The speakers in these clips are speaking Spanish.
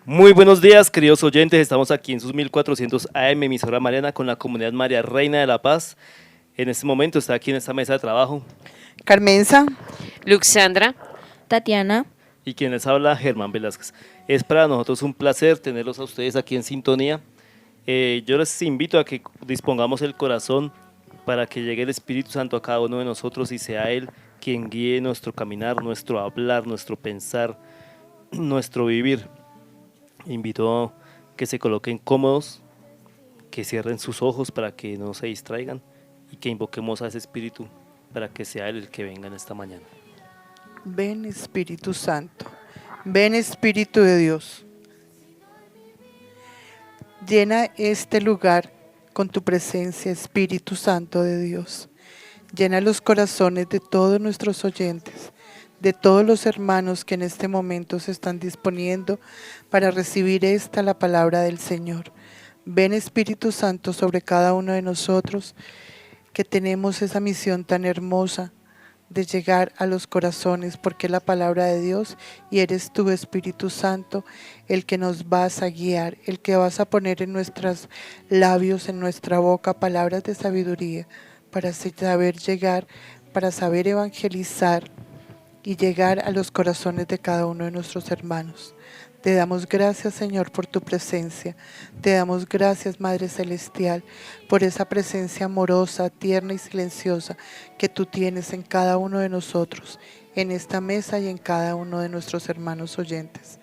Muy buenos días, queridos oyentes. Estamos aquí en sus 1400 AM, emisora Mariana, con la comunidad María Reina de la Paz. En este momento está aquí en esta mesa de trabajo. Carmenza. Luxandra. Tatiana. Y quien les habla, Germán Velázquez. Es para nosotros un placer tenerlos a ustedes aquí en sintonía. Yo les invito a que dispongamos el corazón para que llegue el Espíritu Santo a cada uno de nosotros y sea Él quien guíe nuestro caminar, nuestro hablar, nuestro pensar, nuestro vivir. Invito a que se coloquen cómodos, que cierren sus ojos para que no se distraigan y que invoquemos a ese Espíritu para que sea Él el que venga en esta mañana. Ven Espíritu Santo, ven Espíritu de Dios. Llena este lugar con tu presencia, Espíritu Santo de Dios. Llena los corazones de todos nuestros oyentes, de todos los hermanos que en este momento se están disponiendo para recibir la palabra del Señor. Ven Espíritu Santo sobre cada uno de nosotros que tenemos esa misión tan hermosa de llegar a los corazones, porque es la palabra de Dios y eres tú, Espíritu Santo, el que nos vas a guiar, el que vas a poner en nuestros labios, en nuestra boca, palabras de sabiduría para saber llegar, para saber evangelizar y llegar a los corazones de cada uno de nuestros hermanos. Te damos gracias, Señor, por tu presencia. Te damos gracias, Madre Celestial, por esa presencia amorosa, tierna y silenciosa que tú tienes en cada uno de nosotros, en esta mesa y en cada uno de nuestros hermanos oyentes.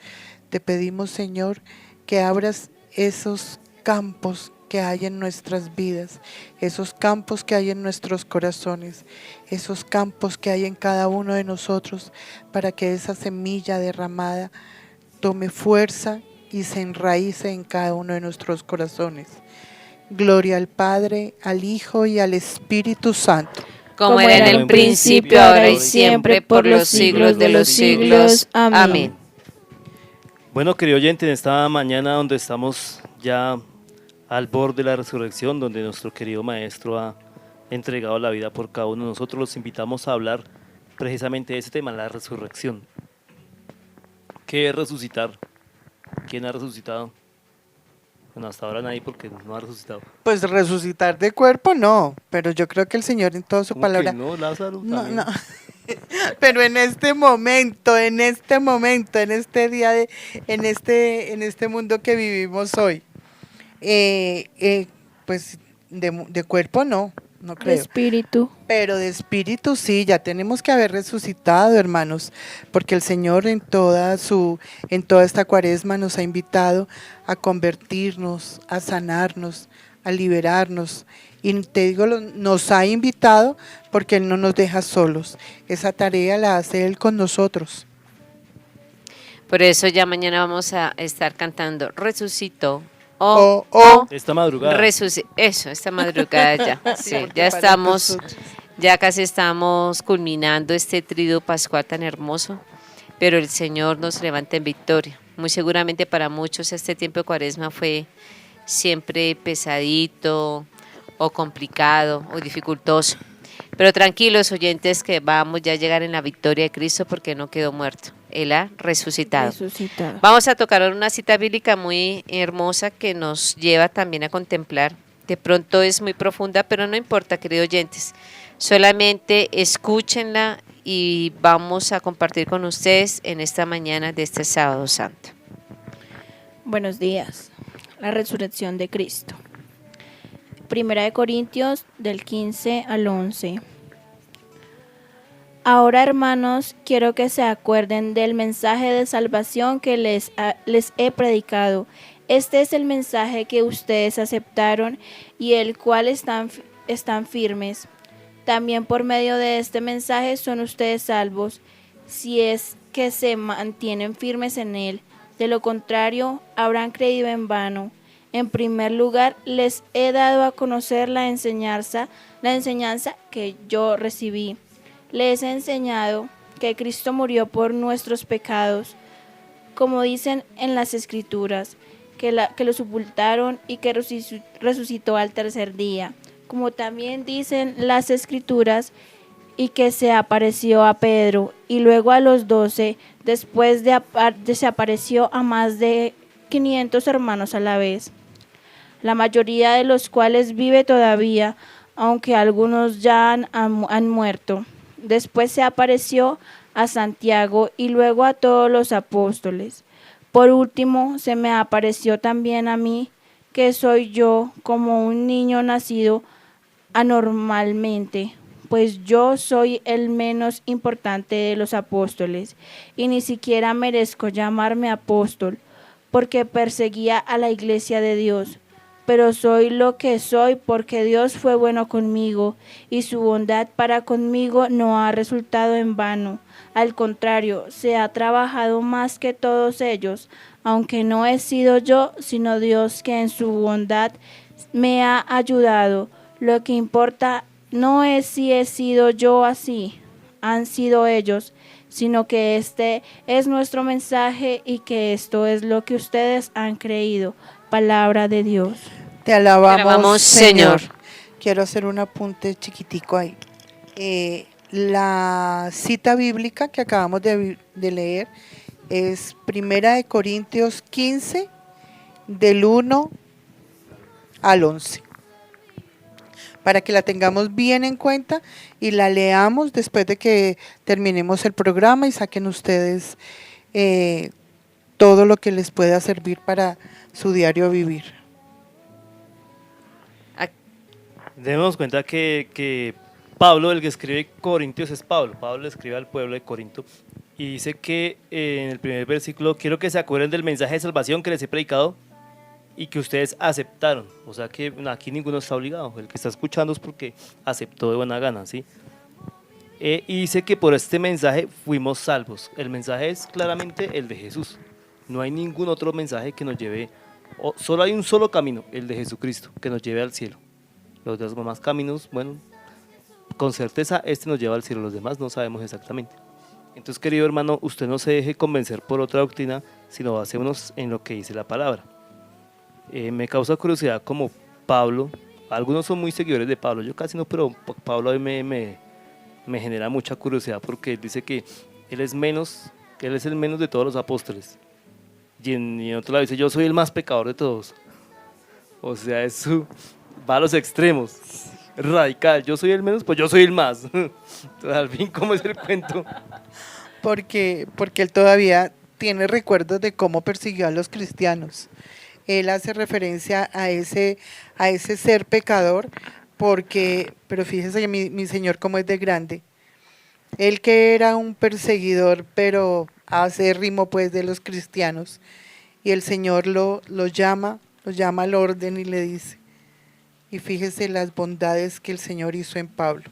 Te pedimos, Señor, que abras esos campos que hay en nuestras vidas, esos campos que hay en nuestros corazones, esos campos que hay en cada uno de nosotros, para que esa semilla derramada tome fuerza y se enraíce en cada uno de nuestros corazones. Gloria al Padre, al Hijo y al Espíritu Santo. Como era en el principio, ahora y siempre, por los siglos de los siglos. Amén. Bueno, querido oyente, en esta mañana donde estamos ya al borde de la resurrección, donde nuestro querido Maestro ha entregado la vida por cada uno de nosotros, los invitamos a hablar precisamente de ese tema, la resurrección. ¿Qué es resucitar? ¿Quién ha resucitado? Bueno, hasta ahora nadie, porque no ha resucitado. Pues resucitar de cuerpo no, pero yo creo que el Señor en toda su ¿Cómo palabra... que no, Lázaro? No, También. no. Pero en este momento, en este día, en este mundo que vivimos hoy, pues de cuerpo no creo. De espíritu. Pero de espíritu sí, ya tenemos que haber resucitado, hermanos, porque el Señor en toda esta cuaresma nos ha invitado a convertirnos, a sanarnos, a liberarnos. Y te digo, nos ha invitado porque Él no nos deja solos. Esa tarea la hace Él con nosotros. Por eso ya mañana vamos a estar cantando Resucitó. Esta madrugada. Eso, esta madrugada ya. Sí, Porque ya para estamos, nosotros. ya casi estamos culminando este triduo pascual tan hermoso, pero el Señor nos levanta en victoria. Muy seguramente para muchos este tiempo de cuaresma fue siempre pesadito o complicado o dificultoso. Pero tranquilos oyentes que vamos ya a llegar en la victoria de Cristo porque no quedó muerto. Él ha resucitado. Vamos a tocar una cita bíblica muy hermosa que nos lleva también a contemplar. De pronto es muy profunda, pero no importa, queridos oyentes. Solamente escúchenla y vamos a compartir con ustedes en esta mañana de este sábado santo. Buenos días. La resurrección de Cristo. Primera de Corintios del 15 al 11. Ahora, hermanos, quiero que se acuerden del mensaje de salvación que les he predicado. Este es el mensaje que ustedes aceptaron y el cual están firmes. También por medio de este mensaje son ustedes salvos, si es que se mantienen firmes en él. De lo contrario, habrán creído en vano. En primer lugar, les he dado a conocer la enseñanza que yo recibí. Les he enseñado que Cristo murió por nuestros pecados, como dicen en las Escrituras, que lo sepultaron y que resucitó al tercer día, como también dicen las Escrituras, y que se apareció a Pedro y luego a los 12, después se apareció a más de 500 hermanos a la vez, la mayoría de los cuales vive todavía, aunque algunos ya han muerto. Después se apareció a Santiago y luego a todos los apóstoles. Por último, se me apareció también a mí, que soy yo como un niño nacido anormalmente, pues yo soy el menos importante de los apóstoles y ni siquiera merezco llamarme apóstol, porque perseguía a la iglesia de Dios. Pero soy lo que soy porque Dios fue bueno conmigo y su bondad para conmigo no ha resultado en vano. Al contrario, se ha trabajado más que todos ellos, aunque no he sido yo, sino Dios que en su bondad me ha ayudado. Lo que importa no es si he sido yo así, han sido ellos, sino que este es nuestro mensaje y que esto es lo que ustedes han creído. Palabra de Dios. Te alabamos, Te alabamos, Señor. Señor. Quiero hacer un apunte chiquitico ahí. La cita bíblica que acabamos de leer es 1 Corintios 15, del 1 al 11. Para que la tengamos bien en cuenta y la leamos después de que terminemos el programa y saquen ustedes todo lo que les pueda servir para su diario vivir. Demos cuenta que Pablo, el que escribe Corintios, es Pablo. Pablo le escribe al pueblo de Corinto y dice que en el primer versículo, quiero que se acuerden del mensaje de salvación que les he predicado y que ustedes aceptaron. O sea que aquí ninguno está obligado. El que está escuchando es porque aceptó de buena gana, ¿sí? Y dice que por este mensaje fuimos salvos. El mensaje es claramente el de Jesús. No hay ningún otro mensaje que nos lleve, solo hay un solo camino, el de Jesucristo, que nos lleve al cielo. Los demás caminos, bueno, con certeza este nos lleva al cielo, los demás no sabemos exactamente. Entonces, querido hermano, usted no se deje convencer por otra doctrina, sino basémonos en lo que dice la palabra. Me causa curiosidad como Pablo, algunos son muy seguidores de Pablo, yo casi no, pero Pablo a mí me genera mucha curiosidad porque él dice que él es el menos de todos los apóstoles. Y en otro lado dice, yo soy el más pecador de todos. O sea, va a los extremos, radical, yo soy el menos, pues yo soy el más. Entonces, al fin, ¿cómo es el cuento? Porque él todavía tiene recuerdos de cómo persiguió a los cristianos. Él hace referencia a ese ser pecador, pero fíjese mi Señor cómo es de grande. Él que era un perseguidor, pero acérrimo pues de los cristianos, y el Señor lo llama al orden y le dice, y fíjese las bondades que el Señor hizo en Pablo,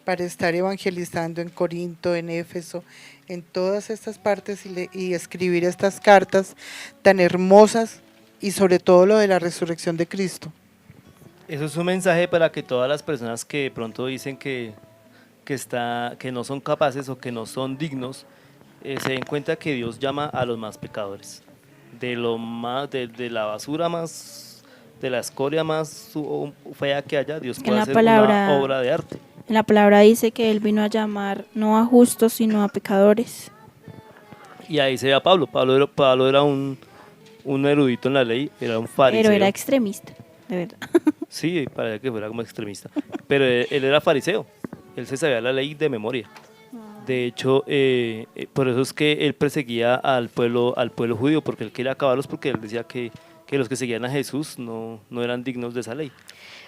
para estar evangelizando en Corinto, en Éfeso, en todas estas partes y escribir estas cartas tan hermosas y sobre todo lo de la resurrección de Cristo. Eso es un mensaje para que todas las personas que de pronto dicen que no son capaces o que no son dignos, se den cuenta que Dios llama a los más pecadores. De la basura más, de la escoria más fea que haya, Dios puede hacer una obra de arte. En la palabra dice que Él vino a llamar no a justos, sino a pecadores. Y ahí se ve a Pablo. Pablo era un erudito en la ley, era un fariseo. Pero era extremista, de verdad. Sí, parecía que fuera como extremista. Pero él era fariseo. Él se sabía la ley de memoria. De hecho, por eso es que él perseguía al pueblo judío, porque él quería acabarlos, porque él decía que los que seguían a Jesús no eran dignos de esa ley.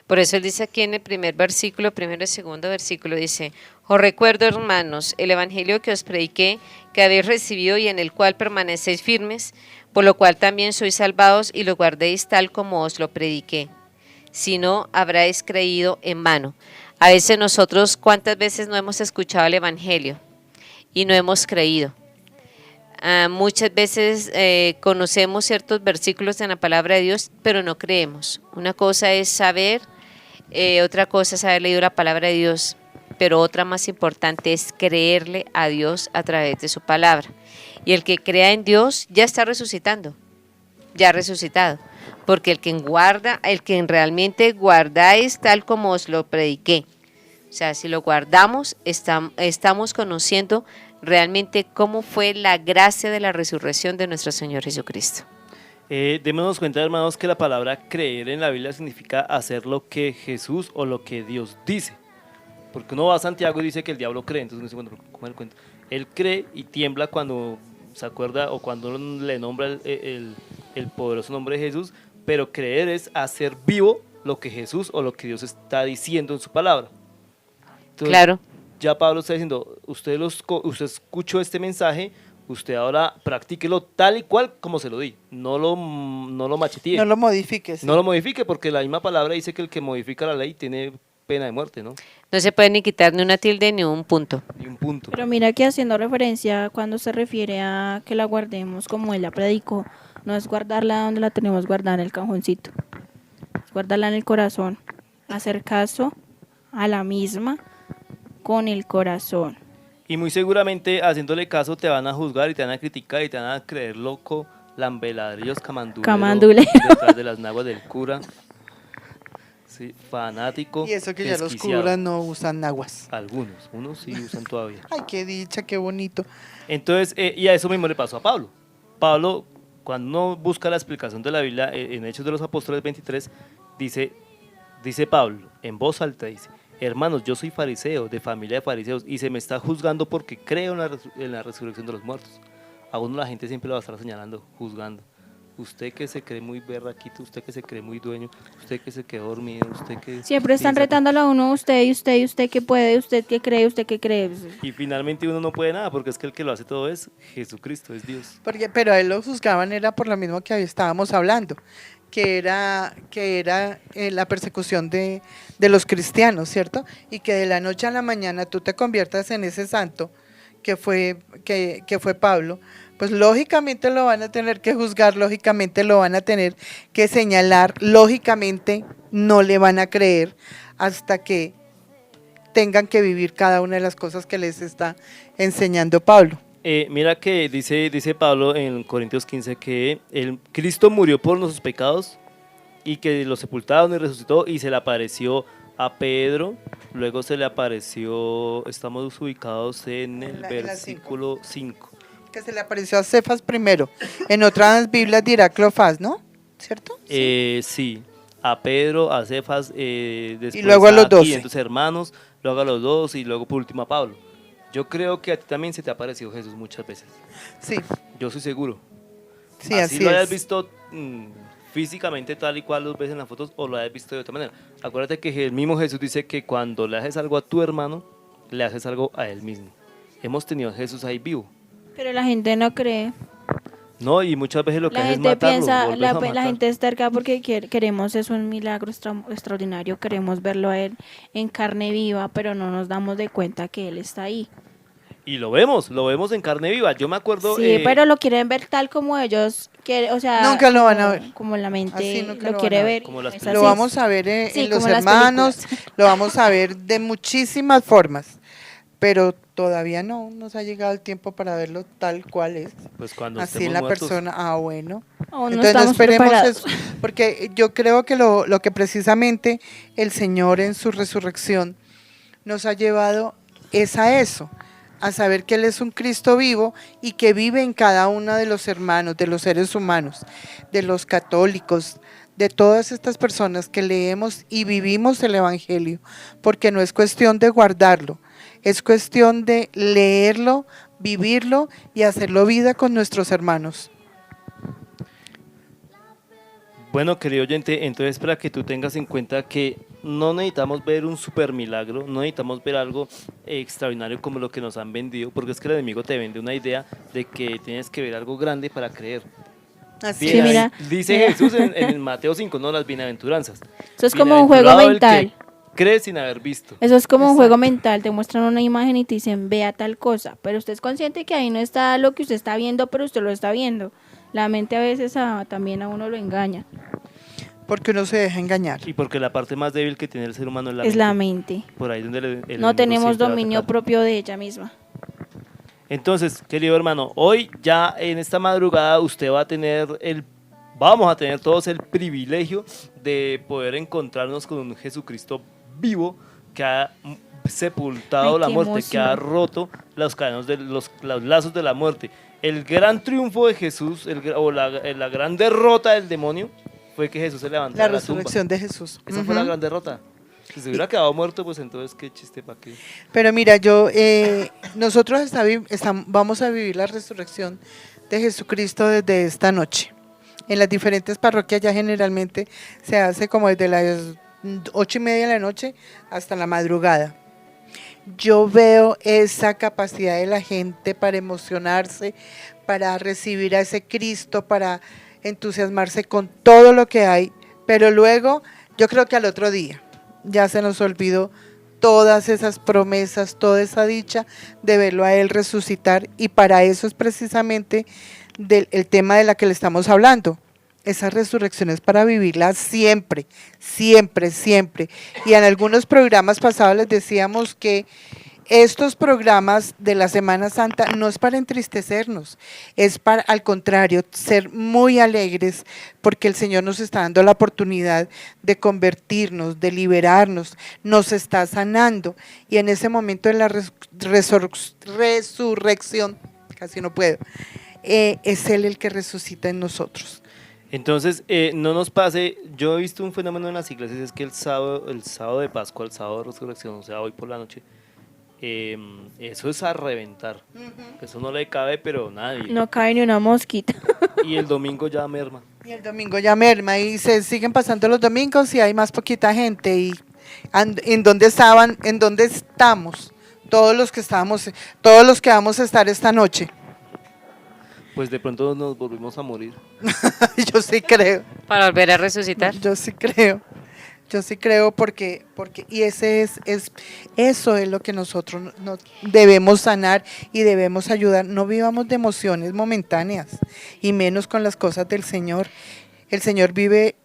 Por eso él dice aquí en el primero y segundo versículo, dice, os recuerdo, hermanos, el evangelio que os prediqué, que habéis recibido y en el cual permanecéis firmes, por lo cual también sois salvados y lo guardéis tal como os lo prediqué. Si no, habráis creído en vano. A veces nosotros, ¿cuántas veces no hemos escuchado el evangelio y no hemos creído? Muchas veces conocemos ciertos versículos en la palabra de Dios, pero no creemos. Una cosa es saber, otra cosa es haber leído la palabra de Dios, pero otra más importante es creerle a Dios a través de su palabra. Y el que crea en Dios ya está resucitando, ya ha resucitado, porque el que realmente guardáis tal como os lo prediqué. O sea, si lo guardamos, estamos conociendo realmente cómo fue la gracia de la resurrección de nuestro Señor Jesucristo. Démonos cuenta, hermanos, que la palabra creer en la Biblia significa hacer lo que Jesús o lo que Dios dice. Porque uno va a Santiago y dice que el diablo cree, entonces uno dice, bueno, ¿cómo es el cuento? Él cree y tiembla cuando se acuerda o cuando le nombra el poderoso nombre de Jesús, pero creer es hacer vivo lo que Jesús o lo que Dios está diciendo en su palabra. Entonces, Claro. ya Pablo está diciendo, usted escuchó este mensaje, usted ahora practíquelo tal y cual como se lo di, no lo machetee, No lo modifiques. no lo modifique, porque la misma palabra dice que el que modifica la ley tiene pena de muerte, ¿no? No se puede ni quitar ni una tilde ni un punto. Ni un punto. Pero mira que haciendo referencia cuando se refiere a que la guardemos como él la predicó, no es guardarla donde la tenemos guardada en el cajoncito, es guardarla en el corazón, hacer caso a la misma con el corazón. Y muy seguramente haciéndole caso te van a juzgar y te van a criticar y te van a creer loco, lambeladrillos, Camandulero. detrás de las naguas del cura. Sí, fanático. Y eso que ya los desquiciado. curas no usan aguas. Algunos, unos sí usan todavía. Ay, qué dicha, qué bonito. Entonces, y a eso mismo le pasó a Pablo. Pablo, cuando uno busca la explicación de la Biblia, en Hechos de los Apóstoles 23, dice Pablo, en voz alta dice, hermanos, yo soy fariseo, de familia de fariseos, y se me está juzgando porque creo en la resurrección de los muertos. A uno la gente siempre lo va a estar señalando, juzgando. Usted que se cree muy berraquito, usted que se cree muy dueño, usted que se quedó dormido, usted que... Siempre están piensa que- retándolo a uno, usted y usted y usted que puede, usted que cree, usted que cree. Y finalmente uno no puede nada, porque es que el que lo hace todo es Jesucristo, es Dios. Pero a él lo juzgaban era por lo mismo que estábamos hablando, que era la persecución de los cristianos, ¿cierto? Y que de la noche a la mañana tú te conviertas en ese santo que fue Pablo, pues lógicamente lo van a tener que juzgar, lógicamente lo van a tener que señalar, lógicamente no le van a creer hasta que tengan que vivir cada una de las cosas que les está enseñando Pablo. Mira que dice Pablo en Corintios 15 que el Cristo murió por nuestros pecados y que lo sepultaron y resucitó y se le apareció a Pedro, luego se le apareció, estamos ubicados en el En la versículo 5. Que se le apareció a Cefas primero, en otras Biblias dirá Cleofás, ¿no? ¿Cierto? Sí, a Pedro, a Cefas, después Y luego a los 12. 500 hermanos, luego a los 2 y luego por último a Pablo. Yo creo que a ti también se te ha aparecido Jesús muchas veces. Sí, Yo soy seguro. sí, así así lo hayas es. visto físicamente tal y cual lo ves en las fotos o lo hayas visto de otra manera. Acuérdate que el mismo Jesús dice que cuando le haces algo a tu hermano, le haces algo a él mismo. Hemos tenido a Jesús ahí vivo. Pero la gente no cree. No, y muchas veces lo que La hace es gente matarlo, piensa, volverlo a la matar. gente es terca porque queremos, es un milagro extraordinario, queremos verlo a él en carne viva, pero no nos damos de cuenta que él está ahí. Y lo vemos en carne viva. Yo me acuerdo... Sí, pero lo quieren ver tal como ellos quieren, o sea, Nunca lo van a ver. como la mente Así nunca lo lo quiere van a ver. Como las es películas. Lo así. vamos a ver Sí, en los como las hermanos, películas. lo vamos a ver de muchísimas formas, pero todavía no nos ha llegado el tiempo para verlo tal cual es. Pues cuando Así estemos en la muertos, persona, bueno. Aún no Entonces no estamos esperemos preparados. eso, porque yo creo que lo que precisamente el Señor en su resurrección nos ha llevado es a eso, a saber que Él es un Cristo vivo y que vive en cada uno de los hermanos, de los seres humanos, de los católicos, de todas estas personas que leemos y vivimos el Evangelio, porque no es cuestión de guardarlo, es cuestión de leerlo, vivirlo y hacerlo vida con nuestros hermanos. Bueno, querido oyente, entonces para que tú tengas en cuenta que no necesitamos ver un super milagro, no necesitamos ver algo extraordinario como lo que nos han vendido, porque es que el enemigo te vende una idea de que tienes que ver algo grande para creer. Así Sí, es. mira. Dice Jesús en Mateo 5, no, las bienaventuranzas. Eso es como un juego Bienaventurado el que mental. cree sin haber visto. Eso es como un juego mental, te muestran una imagen y te dicen, vea tal cosa, pero usted es consciente que ahí no está lo que usted está viendo, pero usted lo está viendo. La mente a veces también a uno lo engaña, Porque uno se deja engañar. Y porque la parte más débil que tiene el ser humano es la es mente. la mente. Por ahí donde el No enemigo tenemos siempre va a dominio atacar. propio de ella misma. Entonces, querido hermano, hoy ya en esta madrugada usted va a tener vamos a tener todos el privilegio de poder encontrarnos con un Jesucristo vivo que ha sepultado Ay, la qué muerte, que ha emoción. roto los cadenas de los lazos de la muerte. el gran triunfo de Jesús, la gran derrota del demonio, fue que Jesús se levantó La de la tumba. resurrección de Jesús. Esa fue la gran derrota. Si se hubiera quedado muerto, pues entonces qué chiste para qué. Pero mira, nosotros vamos a vivir la resurrección de Jesucristo desde esta noche. En las diferentes parroquias ya generalmente se hace como desde las 8:30 de la noche hasta la madrugada. Yo veo esa capacidad de la gente para emocionarse, para recibir a ese Cristo, para entusiasmarse con todo lo que hay, pero luego yo creo que al otro día ya se nos olvidó todas esas promesas, toda esa dicha de verlo a Él resucitar, y para eso es precisamente el tema de la que le estamos hablando. Esa resurrección es para vivirla siempre, siempre, siempre. Y en algunos programas pasados les decíamos que estos programas de la Semana Santa no es para entristecernos, es para, al contrario, ser muy alegres, porque el Señor nos está dando la oportunidad de convertirnos, de liberarnos, nos está sanando, y en ese momento de la resurrección, casi no puedo, es Él el que resucita en nosotros. Entonces, no nos pase, yo he visto un fenómeno en las iglesias, es que el sábado de Pascua, el sábado de resurrección, o sea, hoy por la noche, eso es a reventar. Eso no le cabe, pero nadie. No cae ni una mosquita. Y el domingo ya merma. Y el domingo ya merma, y se siguen pasando los domingos y hay más poquita gente. ¿Y en dónde estaban, en dónde estamos todos los que vamos a estar esta noche? Pues de pronto nos volvimos a morir. Yo sí creo. Para volver a resucitar. Yo sí creo porque y eso es lo que nosotros debemos sanar y debemos ayudar. No vivamos de emociones momentáneas, y menos con las cosas del Señor. El Señor vive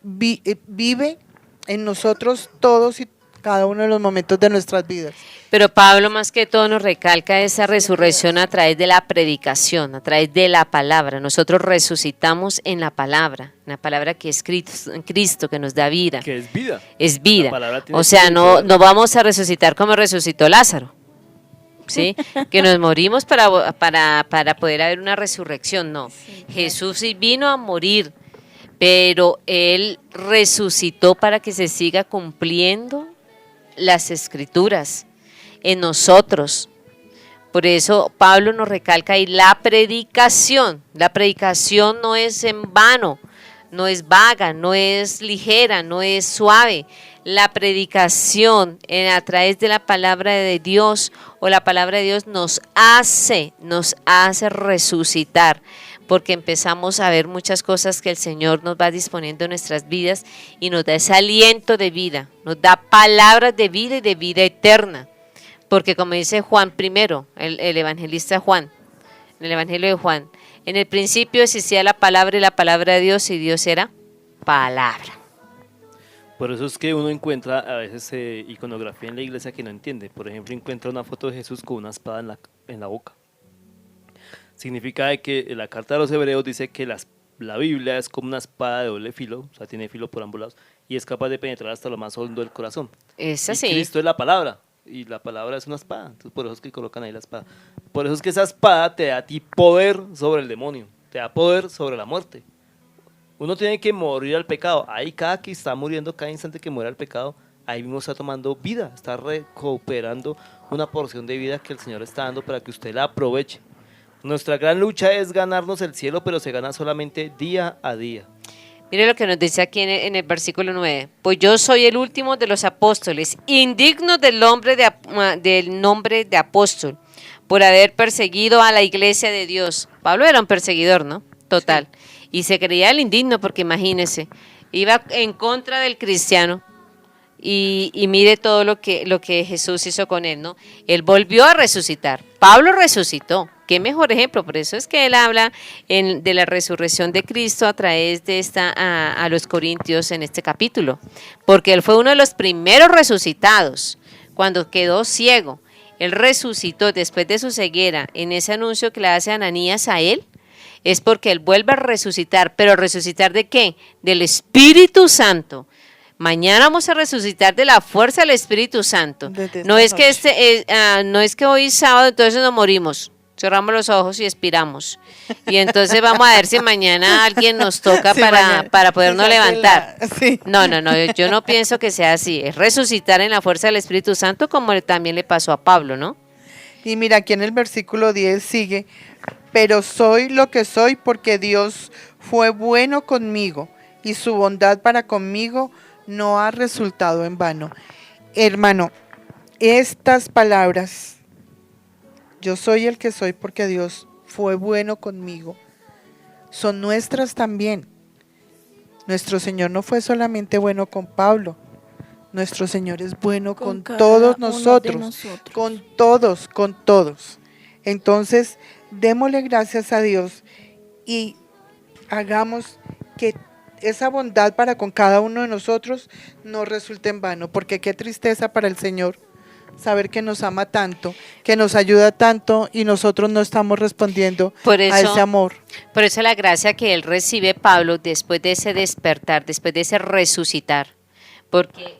en nosotros todos y cada uno de los momentos de nuestras vidas. Pero Pablo más que todo nos recalca esa resurrección a través de la predicación, a través de la palabra. Nosotros resucitamos en la palabra que es Cristo, que nos da vida. Que es vida. Es vida. La palabra tiene O sea, poder. no vamos a resucitar como resucitó Lázaro, ¿sí? Que nos morimos para poder haber una resurrección. No, Jesús sí vino a morir, pero Él resucitó para que se siga cumpliendo las Escrituras en nosotros. Por eso Pablo nos recalca ahí la predicación. La predicación no es en vano, no es vaga, no es ligera, no es suave. La predicación a través de la palabra de Dios, o la palabra de Dios nos hace resucitar, porque empezamos a ver muchas cosas que el Señor nos va disponiendo en nuestras vidas y nos da ese aliento de vida, nos da palabras de vida y de vida eterna. Porque como dice Juan primero, el evangelista Juan, en el Evangelio de Juan, en el principio existía la palabra y la palabra de Dios, y Dios era palabra. Por eso es que uno encuentra a veces iconografía en la iglesia que no entiende. Por ejemplo, encuentra una foto de Jesús con una espada en la boca. Significa de que la carta de los Hebreos dice que la Biblia es como una espada de doble filo, o sea, tiene filo por ambos lados, y es capaz de penetrar hasta lo más hondo del corazón. Es Y así. Cristo es la palabra, y la palabra es una espada. Entonces, por eso es que colocan ahí la espada. Por eso es que esa espada te da a ti poder sobre el demonio, te da poder sobre la muerte. Uno tiene que morir al pecado. Ahí cada que está muriendo, cada instante que muere al pecado, ahí mismo está tomando vida, está recuperando una porción de vida que el Señor está dando para que usted la aproveche. Nuestra gran lucha es ganarnos el cielo, pero se gana solamente día a día. Mire lo que nos dice aquí en el versículo 9. Pues yo soy el último de los apóstoles, indigno del nombre de apóstol, por haber perseguido a la iglesia de Dios. Pablo era un perseguidor, ¿no? Total. Sí. Y se creía el indigno, porque imagínese, iba en contra del cristiano. Y mire todo lo que Jesús hizo con él, ¿no? Él volvió a resucitar. Pablo resucitó. Qué mejor ejemplo. Por eso es que él habla de la resurrección de Cristo a través de a los Corintios en este capítulo. Porque él fue uno de los primeros resucitados. Cuando quedó ciego, él resucitó después de su ceguera. En ese anuncio que le hace Ananías a él, es porque él vuelve a resucitar. ¿Pero resucitar de qué? Del Espíritu Santo. Mañana vamos a resucitar de la fuerza del Espíritu Santo. No es que hoy es sábado, entonces nos morimos. cerramos los ojos y expiramos. Y entonces vamos a ver si mañana alguien nos toca Sí, para, mañana para podernos se hace levantar. sí. No, yo no pienso que sea así. Es resucitar en la fuerza del Espíritu Santo como también le pasó a Pablo, ¿no? Y mira, aquí en el versículo 10 sigue, pero soy lo que soy porque Dios fue bueno conmigo y su bondad para conmigo no ha resultado en vano. Hermano, estas palabras, yo soy el que soy porque Dios fue bueno conmigo, son nuestras también. Nuestro Señor no fue solamente bueno con Pablo, nuestro Señor es bueno con cada todos uno de nosotros, nosotros. con todos. Entonces, démosle gracias a Dios y hagamos que esa bondad para con cada uno de nosotros no resulte en vano, porque qué tristeza para el Señor saber que nos ama tanto, que nos ayuda tanto y nosotros no estamos respondiendo Por a eso- ese amor. Por eso la gracia que él recibe, Pablo, después de ese despertar, después de ese resucitar, porque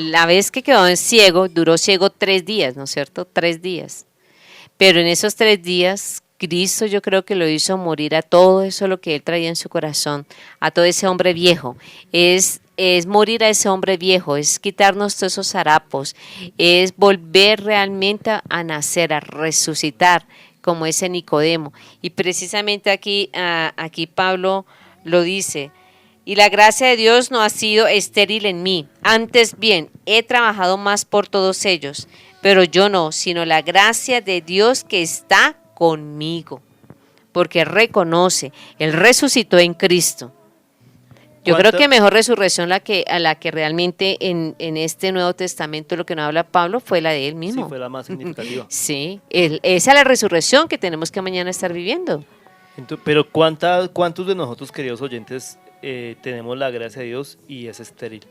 la vez que quedó en ciego, duró ciego 3 días, ¿no es cierto? 3 días. Pero en esos 3 días, Cristo yo creo que lo hizo morir a todo eso lo que él traía en su corazón, a todo ese hombre viejo. Es morir a ese hombre viejo, es quitarnos todos esos harapos, es volver realmente a nacer, a resucitar, como ese Nicodemo. Y precisamente aquí Pablo lo dice. Y la gracia de Dios no ha sido estéril en mí. Antes bien, he trabajado más por todos ellos, pero yo no, sino la gracia de Dios que está conmigo. Porque reconoce, Él resucitó en Cristo. Yo creo que mejor resurrección a la que realmente en este Nuevo Testamento lo que nos habla Pablo fue la de Él Sí, mismo. fue la más significativa. Sí, esa es la resurrección que tenemos que mañana estar viviendo. Pero ¿cuántos de nosotros, queridos oyentes, tenemos la gracia de Dios y es estéril?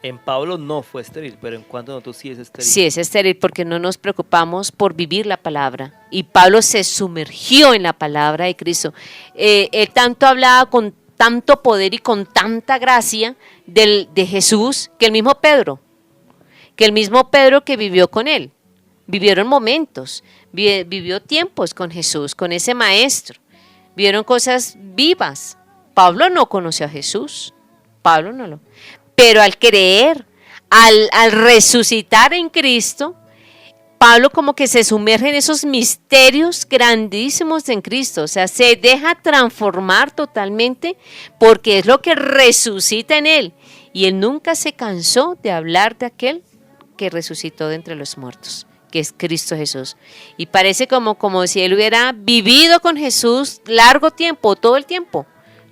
En Pablo no fue estéril, pero en cuanto a nosotros sí es estéril. Sí, es estéril porque no nos preocupamos por vivir la palabra. Y Pablo se sumergió en la palabra de Cristo. Él tanto hablaba con tanto poder y con tanta gracia de Jesús que el mismo Pedro que vivió con él. Vivieron momentos, vivió tiempos con Jesús, con ese maestro. Vieron cosas vivas. Pablo no conoció a Jesús. Pablo no lo. Pero al creer, al resucitar en Cristo, Pablo como que se sumerge en esos misterios grandísimos en Cristo. O sea, se deja transformar totalmente porque es lo que resucita en él. Y él nunca se cansó de hablar de aquel que resucitó de entre los muertos, que es Cristo Jesús. Y parece como si él hubiera vivido con Jesús largo tiempo, todo el tiempo,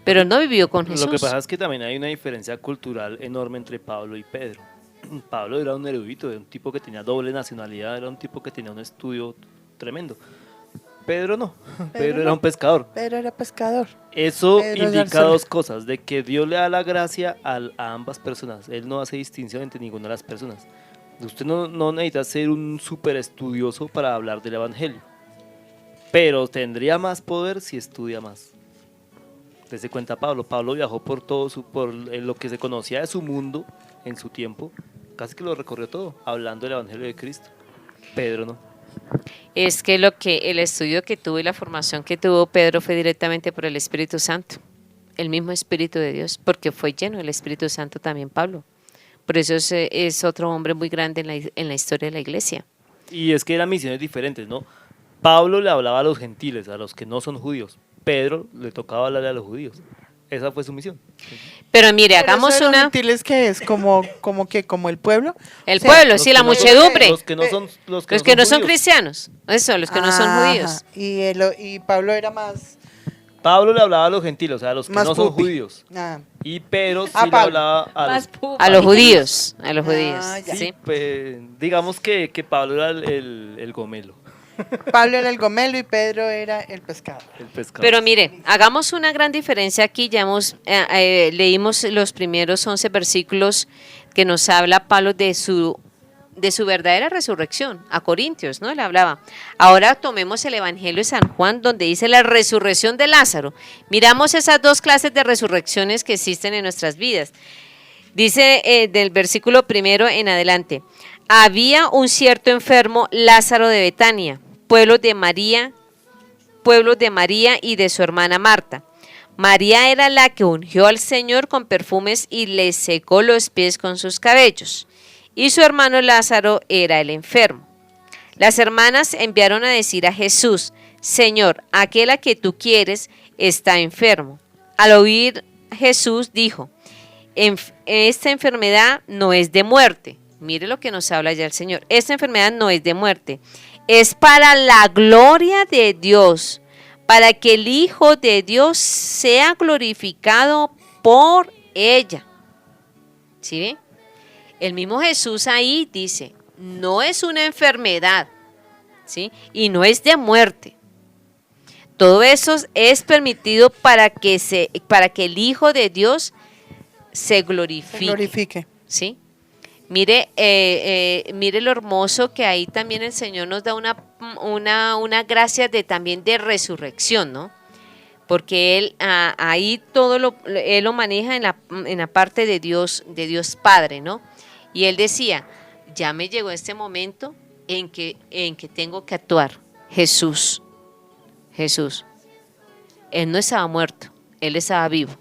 pero no vivió con Jesús. Lo que pasa es que también hay una diferencia cultural enorme entre Pablo y Pedro. Pablo era un erudito, era un tipo que tenía doble nacionalidad, era un tipo que tenía un estudio tremendo. Pedro no, Pedro era un pescador. Pedro era pescador. Eso Pedro indica Garzón. dos cosas, de que Dios le da la gracia a ambas personas. Él no hace distinción entre ninguna de las personas. Usted no necesita ser un súper estudioso para hablar del Evangelio, pero tendría más poder si estudia más. Dese cuenta Pablo viajó por lo que se conocía de su mundo en su tiempo, casi que lo recorrió todo, hablando del Evangelio de Cristo. Pedro no. Es que el estudio que tuvo y la formación que tuvo Pedro fue directamente por el Espíritu Santo, el mismo Espíritu de Dios, porque fue lleno del Espíritu Santo también Pablo. Por eso es otro hombre muy grande en la historia de la iglesia. Y es que eran misiones diferentes, ¿no? Pablo le hablaba a los gentiles, a los que no son judíos. Pedro le tocaba hablarle a los judíos. Esa fue su misión. Pero mire, Pero hagamos eso de los una... gentiles, ¿qué es? ¿Como el pueblo? El O sea, pueblo, Los sí, que la no son- muchedumbre. Los que no son, Los que no son judíos. cristianos. Eso, los que no son Ajá. judíos. Y Pablo era más... Pablo le hablaba a los gentiles, o sea, a los que Más no son pupi. judíos. Ah. Y Pedro sí Ah, le Pablo. hablaba A los judíos. A los Ah, judíos. ya. Sí. pues, digamos que Pablo era el gomelo, Pablo era el gomelo y Pedro era el pescado. el pescador. Pero mire, hagamos una gran diferencia aquí. Ya leímos los primeros 11 versículos que nos habla Pablo de su verdadera resurrección. A Corintios, ¿no? Le hablaba. Ahora tomemos el Evangelio de San Juan, donde dice la resurrección de Lázaro. Miramos esas dos clases de resurrecciones que existen en nuestras vidas. Dice del versículo primero en adelante: había un cierto enfermo, Lázaro de Betania, pueblos de María y de su hermana Marta. María era la que ungió al Señor con perfumes y le secó los pies con sus cabellos, y su hermano Lázaro era el enfermo. Las hermanas enviaron a decir a Jesús: Señor, aquel a que tú quieres está enfermo. Al oír Jesús dijo: esta enfermedad no es de muerte. Mire lo que nos habla ya el Señor. Esta enfermedad no es de muerte, es para la gloria de Dios, para que el Hijo de Dios sea glorificado por ella. ¿Sí ve? El mismo Jesús ahí dice, no es una enfermedad, ¿sí? Y no es de muerte. Todo eso es permitido para que el Hijo de Dios se glorifique. ¿Sí? Mire, mire lo hermoso que ahí también el Señor nos da una gracia también de resurrección, ¿no? Porque Él ahí Él lo maneja en la parte de Dios Padre, ¿no? Y Él decía, ya me llegó este momento en que tengo que actuar. Jesús. Él no estaba muerto, Él estaba vivo,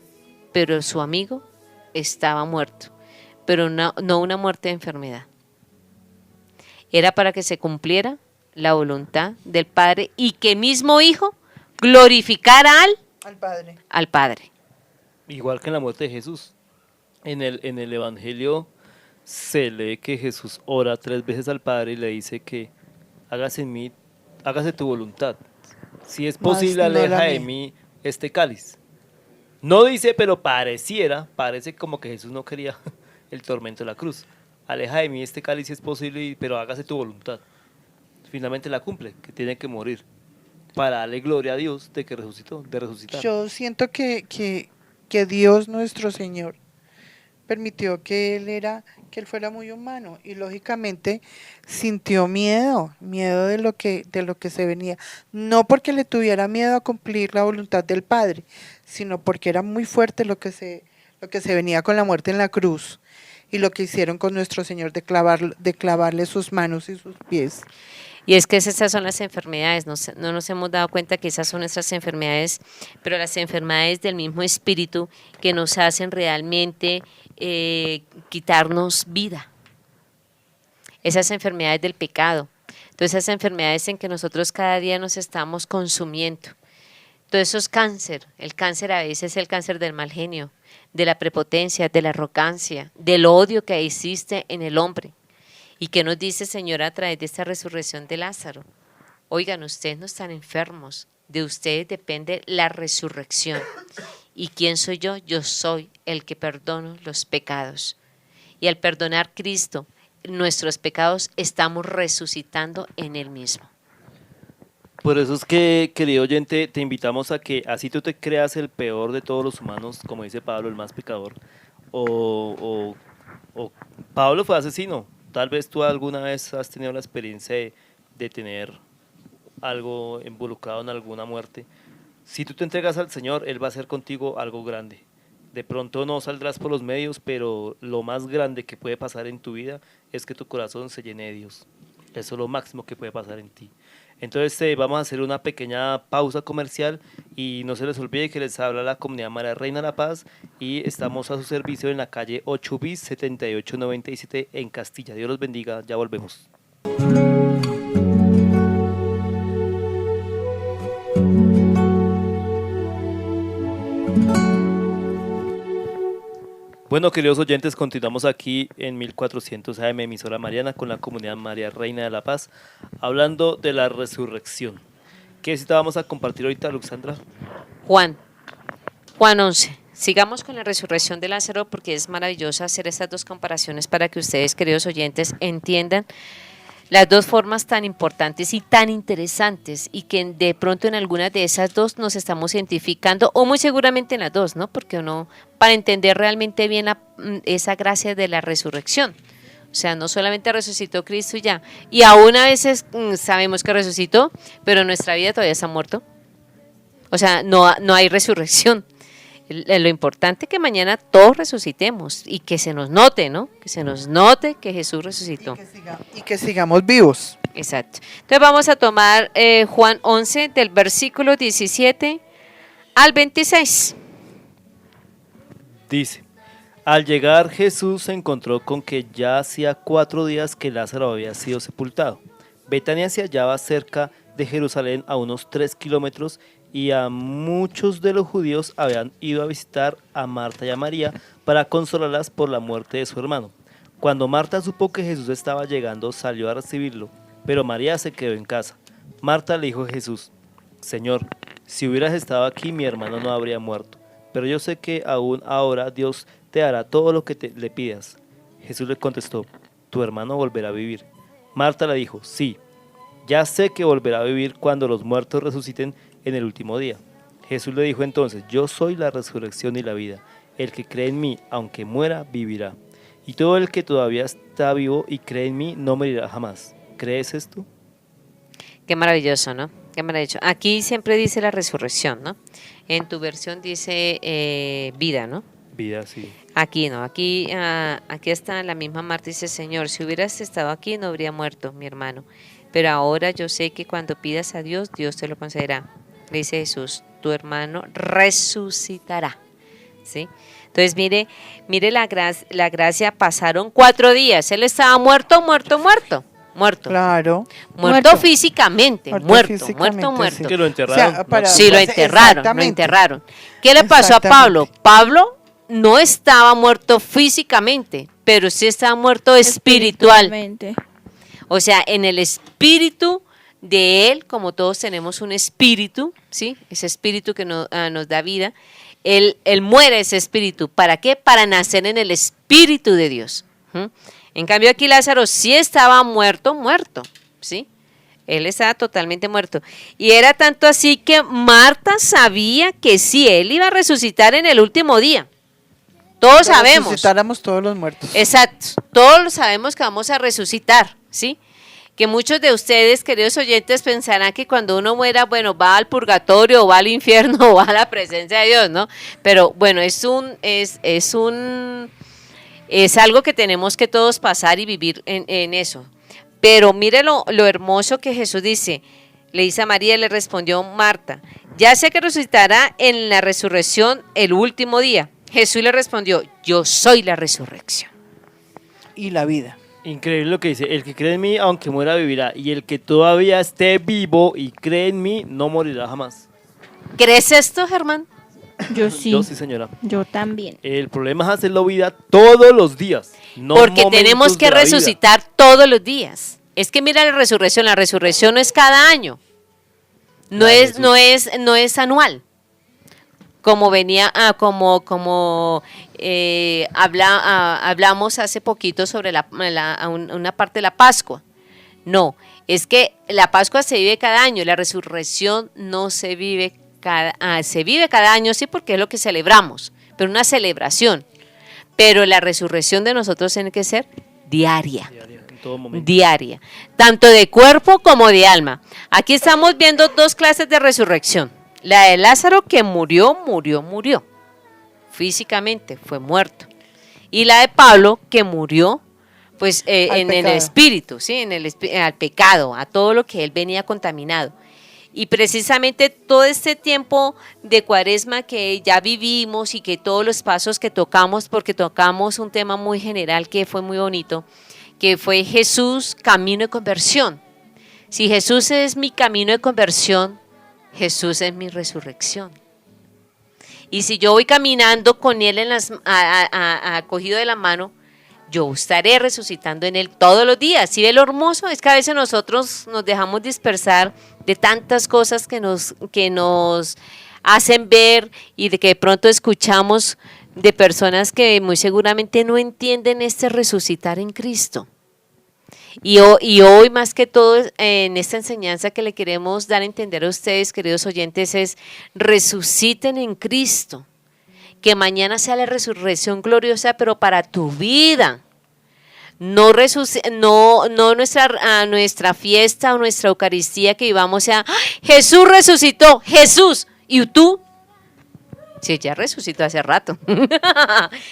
pero su amigo estaba muerto, pero no una muerte de enfermedad. Era para que se cumpliera la voluntad del Padre y que mismo Hijo glorificara al Padre. Igual que en la muerte de Jesús. En el Evangelio se lee que Jesús ora 3 veces al Padre y le dice que hágase en mí, hágase tu voluntad. Si es posible, aleja de mí este cáliz. No dice, pero parece como que Jesús no quería el tormento de la cruz. Aleja de mí este cáliz si es posible, pero hágase tu voluntad. Finalmente la cumple, que tiene que morir, para darle gloria a Dios de que resucitó, de resucitar. Yo siento que Dios nuestro Señor permitió que Él fuera muy humano y lógicamente sintió miedo de lo que se venía. No porque le tuviera miedo a cumplir la voluntad del Padre, sino porque era muy fuerte lo que se venía con la muerte en la cruz y lo que hicieron con nuestro Señor de clavarle sus manos y sus pies. Y es que esas son las enfermedades, no nos hemos dado cuenta que esas son nuestras enfermedades, pero las enfermedades del mismo espíritu que nos hacen realmente quitarnos vida. Esas enfermedades del pecado, todas esas enfermedades en que nosotros cada día nos estamos consumiendo. Todo eso es cáncer. El cáncer a veces es el cáncer del mal genio, de la prepotencia, de la arrogancia, del odio que existe en el hombre. ¿Y qué nos dice, Señor, a través de esta resurrección de Lázaro? Oigan, ustedes no están enfermos, de ustedes depende la resurrección. ¿Y quién soy yo? Yo soy el que perdono los pecados. Y al perdonar Cristo nuestros pecados, estamos resucitando en Él mismo. Por eso es que, querido oyente, te invitamos a que así tú te creas el peor de todos los humanos, como dice Pablo, el más pecador, o Pablo fue asesino. Tal vez tú alguna vez has tenido la experiencia de tener algo involucrado en alguna muerte. Si tú te entregas al Señor, Él va a hacer contigo algo grande. De pronto no saldrás por los medios, pero lo más grande que puede pasar en tu vida es que tu corazón se llene de Dios. Eso es lo máximo que puede pasar en ti. Entonces vamos a hacer una pequeña pausa comercial y no se les olvide que les habla la comunidad María Reina de la Paz y estamos a su servicio en la calle 8 bis 7897 en Castilla. Dios los bendiga, ya volvemos. Bueno, queridos oyentes, continuamos aquí en 1400 AM, emisora mariana, con la comunidad María Reina de la Paz, hablando de la resurrección. ¿Qué cita vamos a compartir ahorita, Alexandra? Juan 11. Sigamos con la resurrección de Lázaro porque es maravilloso hacer estas dos comparaciones para que ustedes, queridos oyentes, entiendan las dos formas tan importantes y tan interesantes y que de pronto en algunas de esas dos nos estamos identificando o muy seguramente en las dos, ¿no? Porque uno, para entender realmente bien esa gracia de la resurrección, o sea, no solamente resucitó Cristo y ya, y aún a veces sabemos que resucitó, pero en nuestra vida todavía está muerto, o sea, no hay resurrección. Lo importante es que mañana todos resucitemos y que se nos note, ¿no? Que se nos note que Jesús resucitó. Y que sigamos vivos. Exacto. Entonces vamos a tomar Juan 11 del versículo 17 al 26. Dice, al llegar Jesús se encontró con que ya hacía 4 días que Lázaro había sido sepultado. Betania se hallaba cerca de Jerusalén a unos 3 kilómetros y a muchos de los judíos habían ido a visitar a Marta y a María para consolarlas por la muerte de su hermano. Cuando Marta supo que Jesús estaba llegando, salió a recibirlo, pero María se quedó en casa. Marta le dijo a Jesús, Señor, si hubieras estado aquí mi hermano no habría muerto, pero yo sé que aún ahora Dios te hará todo lo que le pidas. Jesús le contestó, tu hermano volverá a vivir. Marta le dijo, sí, ya sé que volverá a vivir cuando los muertos resuciten en el último día. Jesús le dijo entonces, yo soy la resurrección y la vida. El que cree en mí, aunque muera, vivirá. Y todo el que todavía está vivo y cree en mí, no morirá jamás. ¿Crees esto? Qué maravilloso, ¿no? Qué maravilloso. Aquí siempre dice la resurrección, ¿no? En tu versión dice vida, ¿no? Vida, sí. Aquí no, aquí está la misma Marta, dice, Señor, si hubieras estado aquí no habría muerto mi hermano, pero ahora yo sé que cuando pidas a Dios, Dios te lo concederá. Le dice Jesús, tu hermano resucitará, ¿sí? Entonces mire la gracia, pasaron 4 días, él estaba muerto. Claro. Muerto físicamente, muerto. sí. Que lo enterraron. Sí, lo Exactamente. enterraron. ¿Qué le pasó a Pablo? Pablo no estaba muerto físicamente, pero sí estaba muerto espiritualmente. O sea, en el espíritu de él, como todos tenemos un espíritu, ¿sí? Ese espíritu que nos da vida, él muere ese espíritu. ¿Para qué? Para nacer en el espíritu de Dios. En cambio aquí Lázaro sí estaba muerto, ¿sí? Él estaba totalmente muerto. Y era tanto así que Marta sabía que sí, él iba a resucitar en el último día. Todos sabemos. Resucitáramos todos los muertos. Exacto. Todos sabemos que vamos a resucitar, ¿sí? Que muchos de ustedes, queridos oyentes, pensarán que cuando uno muera, bueno, va al purgatorio o va al infierno o va a la presencia de Dios, ¿no? Pero bueno, es algo que tenemos que todos pasar y vivir en eso. Pero mire lo hermoso que Jesús dice. Le dice a María, le respondió Marta, ya sé que resucitará en la resurrección el último día. Jesús le respondió, yo soy la resurrección. Y la vida. Increíble lo que dice, el que cree en mí, aunque muera, vivirá. Y el que todavía esté vivo y cree en mí, no morirá jamás. ¿Crees esto, Germán? Yo sí. Yo sí, señora. Yo también. El problema es hacerlo vida todos los días. No porque momentos tenemos que de la vida. resucitar todos los días. Es que mira la resurrección no es cada año. No es anual. Como hablamos hace poquito sobre una parte de la Pascua. No, es que la Pascua se vive cada año, la resurrección no se vive se vive cada año, sí, porque es lo que celebramos, pero una celebración. Pero la resurrección de nosotros tiene que ser diaria. En todo momento. Diaria, tanto de cuerpo como de alma. Aquí estamos viendo 2 clases de resurrección. La de Lázaro que murió. Físicamente fue muerto. Y la de Pablo que murió pues en el espíritu, ¿sí? Al pecado, a todo lo que él venía contaminado. Y precisamente todo este tiempo de Cuaresma que ya vivimos y que todos los pasos que tocamos, porque tocamos un tema muy general que fue muy bonito, que fue Jesús, camino de conversión. Si Jesús es mi camino de conversión, Jesús es mi resurrección. Y si yo voy caminando con Él cogido de la mano, yo estaré resucitando en Él todos los días. ¿Sí ve lo hermoso? Es que a veces nosotros nos dejamos dispersar de tantas cosas que nos hacen ver y de que de pronto escuchamos de personas que muy seguramente no entienden este resucitar en Cristo. Y hoy más que todo en esta enseñanza que le queremos dar a entender a ustedes, queridos oyentes, es resuciten en Cristo. Que mañana sea la resurrección gloriosa, pero para tu vida. No nuestra fiesta o nuestra Eucaristía que vivamos sea, ¡ay, Jesús resucitó! ¡Jesús! ¿Y tú? Sí, ya resucitó hace rato.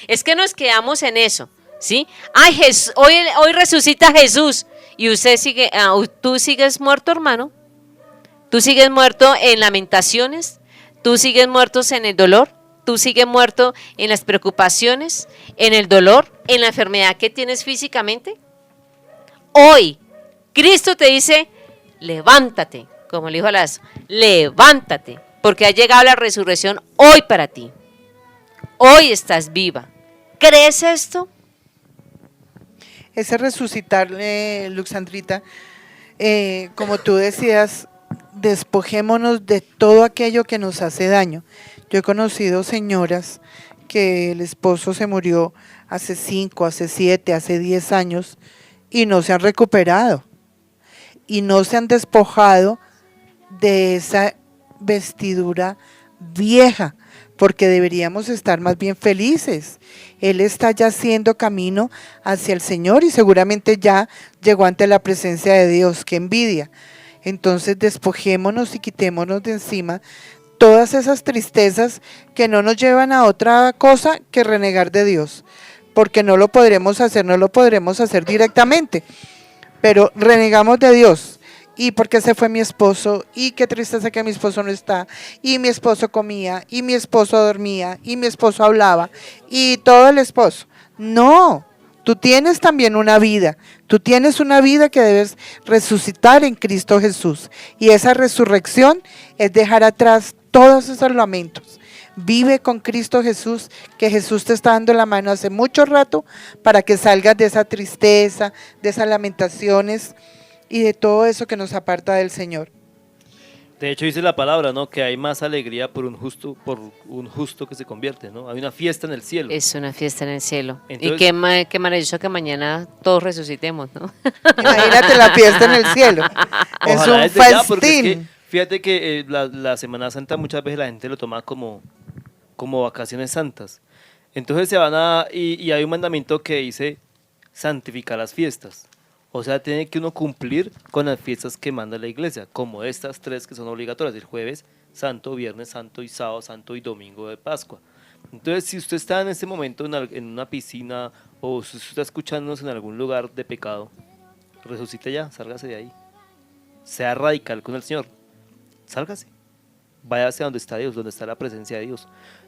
Es que nos quedamos en eso, ¿sí? ¡Ay, hoy resucita Jesús! Y usted sigue, tú sigues muerto, hermano. Tú sigues muerto en lamentaciones, tú sigues muerto en el dolor, tú sigues muerto en las preocupaciones, en el dolor, en la enfermedad que tienes físicamente. Hoy, Cristo te dice, levántate, como le dijo a Lázaro, levántate, porque ha llegado la resurrección hoy para ti. Hoy estás viva. ¿Crees esto? Ese resucitar, Luxandrita, como tú decías, despojémonos de todo aquello que nos hace daño. Yo he conocido señoras que el esposo se murió hace 5, hace 7, hace 10 años y no se han recuperado y no se han despojado de esa vestidura vieja, porque deberíamos estar más bien felices. Él está ya haciendo camino hacia el Señor y seguramente ya llegó ante la presencia de Dios. ¡Qué envidia! Entonces despojémonos y quitémonos de encima todas esas tristezas que no nos llevan a otra cosa que renegar de Dios, porque no lo podremos hacer directamente, pero renegamos de Dios. Y porque se fue mi esposo, y qué tristeza que mi esposo no está, y mi esposo comía, y mi esposo dormía, y mi esposo hablaba, y todo el esposo. No, tú tienes también una vida, tú tienes una vida que debes resucitar en Cristo Jesús. Y esa resurrección es dejar atrás todos esos lamentos. Vive con Cristo Jesús, que Jesús te está dando la mano hace mucho rato para que salgas de esa tristeza, de esas lamentaciones y de todo eso que nos aparta del Señor. De hecho dice la palabra, ¿no? Que hay más alegría por un justo que se convierte, ¿no? Hay una fiesta en el cielo. Es una fiesta en el cielo. Entonces, y qué maravilloso que mañana todos resucitemos, ¿no? Imagínate la fiesta en el cielo. Es ojalá un desde ya, porque es que, festín. fíjate que la Semana Santa muchas veces la gente lo toma como vacaciones santas. Entonces se van y hay un mandamiento que dice santificar las fiestas. O sea, tiene que uno cumplir con las fiestas que manda la iglesia, como estas 3 que son obligatorias, el jueves santo, viernes santo y sábado santo y domingo de Pascua. Entonces, si usted está en este momento en una piscina o si usted está escuchándonos en algún lugar de pecado, resucite ya, sálgase de ahí. Sea radical con el Señor. Sálgase. Váyase a donde está Dios, donde está la presencia de Dios.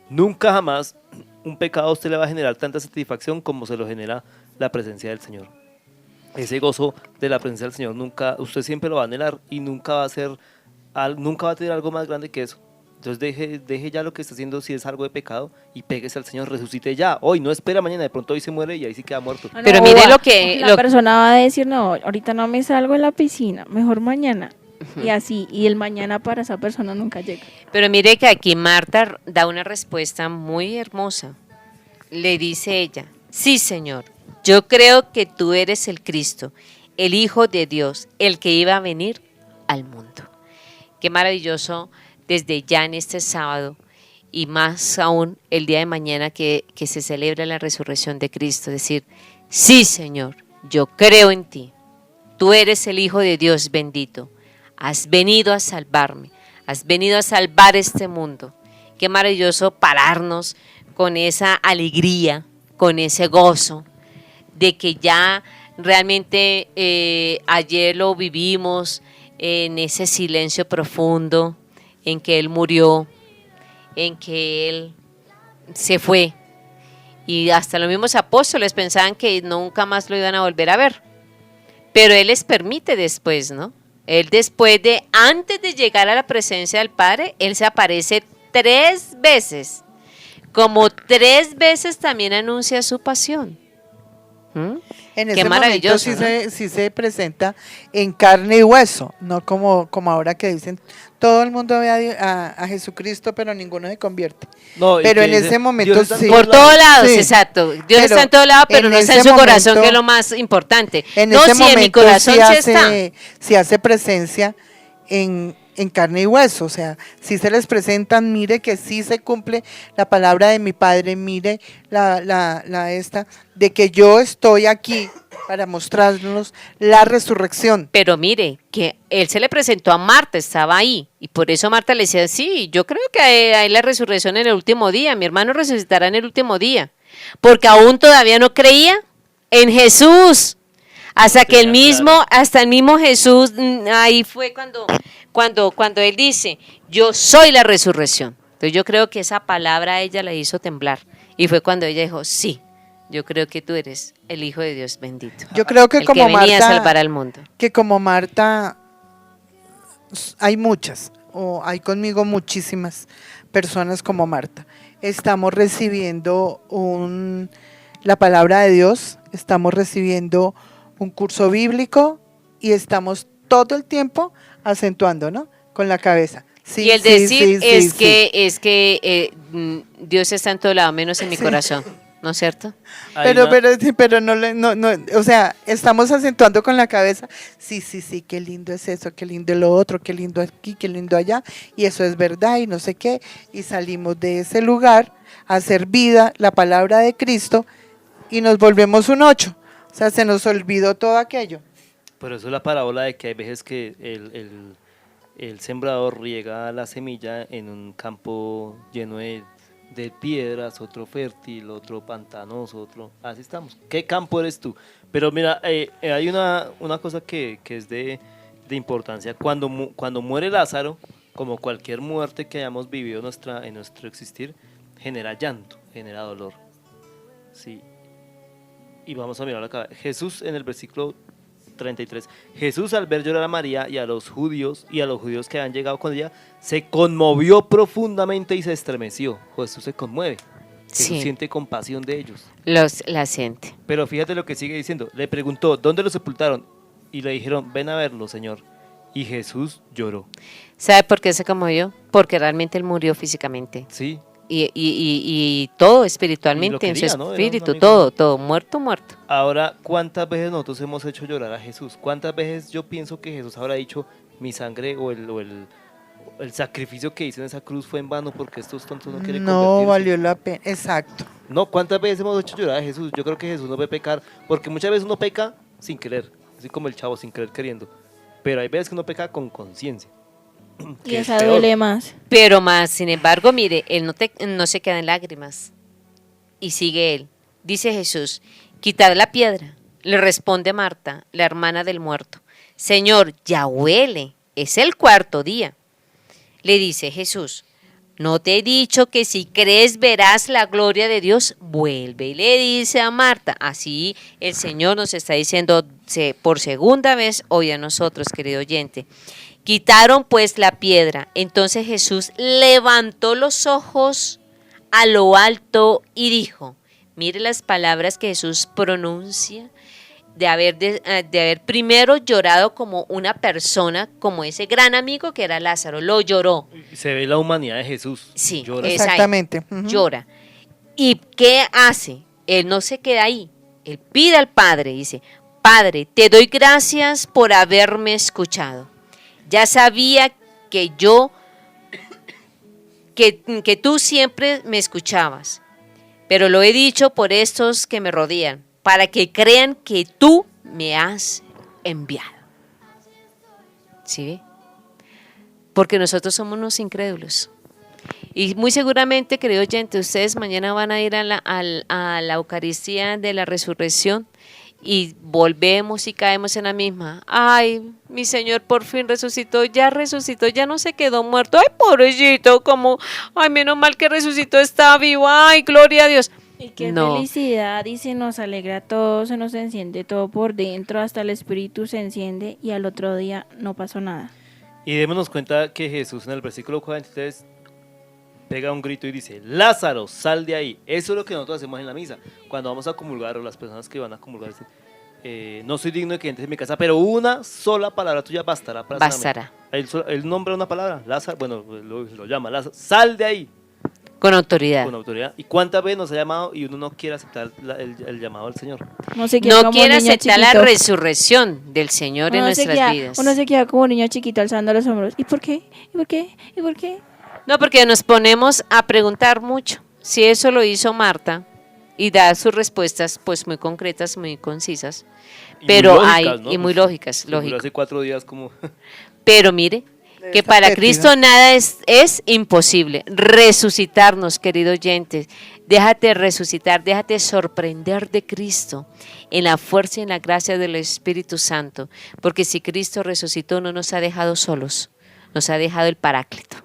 Nunca jamás un pecado a usted le va a generar tanta satisfacción como se lo genera la presencia del Señor. Ese gozo de la presencia del Señor usted siempre lo va a anhelar y nunca va a tener algo más grande que eso. Entonces deje ya lo que está haciendo si es algo de pecado y péguese al Señor, resucite ya. Hoy, no espera mañana, de pronto hoy se muere y ahí sí queda muerto. Pero mire lo que... La persona va a decir, no, ahorita no me salgo de la piscina, mejor mañana. Y así, y el mañana para esa persona nunca llega. Pero mire que aquí Marta da una respuesta muy hermosa. Le dice ella, sí, Señor, yo creo que tú eres el Cristo, el Hijo de Dios, el que iba a venir al mundo. Qué maravilloso desde ya en este sábado y más aún el día de mañana que se celebra la resurrección de Cristo. Decir, sí, Señor, yo creo en ti. Tú eres el Hijo de Dios bendito. Has venido a salvarme, has venido a salvar este mundo. Qué maravilloso pararnos con esa alegría, con ese gozo, de que ya realmente ayer lo vivimos en ese silencio profundo, en que Él murió, en que Él se fue. Y hasta los mismos apóstoles pensaban que nunca más lo iban a volver a ver. Pero Él les permite después, ¿no? Él antes de llegar a la presencia del Padre, Él se aparece 3 veces. Como 3 veces también anuncia su pasión. En Qué ese momento maravilloso, ¿no? sí se presenta en carne y hueso, no como ahora que dicen, todo el mundo ve a Jesucristo, pero ninguno se convierte. No, y Pero que en dice, ese momento Dios está en sí. Por todos lados, Sí. exacto. Dios Pero está en todos lados, pero en no está en ese su corazón, momento- que es lo más importante. En No, ese sí, en mi momento corazón sí está. sí hace presencia en carne y hueso, o sea, si se les presentan, mire que sí se cumple la palabra de mi Padre, mire de que yo estoy aquí para mostrarnos la resurrección. Pero mire, que Él se le presentó a Marta, estaba ahí. Y por eso Marta le decía, sí, yo creo que hay la resurrección en el último día. Mi hermano resucitará en el último día. Porque aún todavía no creía en Jesús. Hasta que Claro. hasta el mismo Jesús, ahí fue cuando él dice, yo soy la resurrección. Entonces yo creo que esa palabra a ella la hizo temblar. Y fue cuando ella dijo, sí, yo creo que tú eres el Hijo de Dios bendito. Yo creo que El como que venía a salvar Marta, al mundo. hay muchas, o hay conmigo muchísimas personas como Marta. Estamos recibiendo la palabra de Dios, estamos recibiendo un curso bíblico y estamos todo el tiempo acentuando, ¿no? Con la cabeza. Sí, Y el sí, decir sí, es sí, que Dios está en todo lado, menos en mi corazón, ¿no es cierto? Hay Pero, una- pero, sí, pero no, no, o sea, estamos acentuando con la cabeza, sí, sí, sí, qué lindo es eso, qué lindo lo otro, qué lindo aquí, qué lindo allá, y eso es verdad y no sé qué, y salimos de ese lugar a hacer vida la palabra de Cristo y nos volvemos un 8, o sea, se nos olvidó todo aquello. Por eso la parábola de que hay veces que el sembrador riega la semilla en un campo lleno de piedras, otro fértil, otro pantanoso, otro... Así estamos. ¿Qué campo eres tú? Pero mira, hay una cosa que es de importancia. Cuando muere Lázaro, como cualquier muerte que hayamos vivido en nuestro existir, genera llanto, genera dolor. Sí. Y vamos a mirar acá. Jesús en el versículo 33. Jesús al ver llorar a María y a los judíos que han llegado con ella, se conmovió profundamente y se estremeció. Jesús se conmueve. Jesús Sí. siente compasión de ellos. La siente. Pero fíjate lo que sigue diciendo. Le preguntó, ¿dónde lo sepultaron? Y le dijeron, ven a verlo, Señor. Y Jesús lloró. ¿Sabe por qué se conmovió? Porque realmente él murió físicamente. Sí. Y todo espiritualmente, en su quería, ¿no? Era un espíritu, amigo. todo, muerto, muerto. Ahora, ¿cuántas veces nosotros hemos hecho llorar a Jesús? ¿Cuántas veces yo pienso que Jesús habrá dicho, mi sangre o el sacrificio que hice en esa cruz fue en vano porque estos tontos no quieren No convertirse? valió la pena, exacto. No, ¿cuántas veces hemos hecho llorar a Jesús? Yo creo que Jesús no ve pecar, porque muchas veces uno peca sin querer, así como el chavo, sin querer queriendo. Pero hay veces que uno peca con conciencia. Y que es esa peor. duele más. Pero más, sin embargo, mire, él no se queda en lágrimas. Y sigue él. Dice Jesús, quitad la piedra. Le responde Marta, la hermana del muerto. Señor, ya huele, es el cuarto día. Le dice Jesús, ¿no te he dicho que si crees verás la gloria de Dios? Vuelve y le dice a Marta. Así el Señor nos está diciendo por segunda vez hoy a nosotros, querido oyente. Quitaron pues la piedra. Entonces Jesús levantó los ojos a lo alto y dijo, mire las palabras que Jesús pronuncia, de haber primero llorado como una persona, como ese gran amigo que era Lázaro, lo lloró. Se ve la humanidad de Jesús. Sí, Llora. es ahí, Exactamente. Ujú. llora. ¿Y qué hace? Él no se queda ahí, él pide al Padre, dice, Padre, te doy gracias por haberme escuchado. Ya sabía que que tú siempre me escuchabas, pero lo he dicho por estos que me rodean, para que crean que tú me has enviado. ¿Sí ve? Porque nosotros somos unos incrédulos. Y muy seguramente, querido oyente, ustedes mañana van a ir a la Eucaristía de la Resurrección y volvemos y caemos en la misma. Ay, mi Señor por fin resucitó, ya no se quedó muerto. Ay, pobrecito, como, ay, menos mal que resucitó, está vivo. Ay, gloria a Dios. Y qué No. felicidad, y se nos alegra todo, se nos enciende todo por dentro, hasta el espíritu se enciende y al otro día no pasó nada. Y démonos cuenta que Jesús en el versículo 43 pega un grito y dice, Lázaro, sal de ahí. Eso es lo que nosotros hacemos en la misa. Cuando vamos a comulgar, o las personas que van a comulgar dicen, no soy digno de que entres en mi casa, pero una sola palabra tuya bastará para sanarme". Bastará. Él nombra una palabra, Lázaro, bueno, lo llama, Lázaro, sal de ahí, Con autoridad. con autoridad. ¿Y cuántas veces nos ha llamado y uno no quiere aceptar el llamado del Señor? No se queda No como quiere un niño aceptar la chiquito. resurrección del Señor en Uno se nuestras queda- vidas. Uno se queda como un niño chiquito alzando los hombros. ¿Y por qué? ¿Y por qué? ¿Y por qué? No, porque nos ponemos a preguntar mucho. Si eso lo hizo Marta y da sus respuestas pues muy concretas, muy concisas, Y pero muy lógicas, hay ¿no? y muy Pues, lógicas, se murió lógico. hace 4 días como... Pero mire, que para Cristo nada es imposible. Resucitarnos, querido oyente. Déjate resucitar, déjate sorprender de Cristo en la fuerza y en la gracia del Espíritu Santo. Porque si Cristo resucitó, no nos ha dejado solos, nos ha dejado el Paráclito.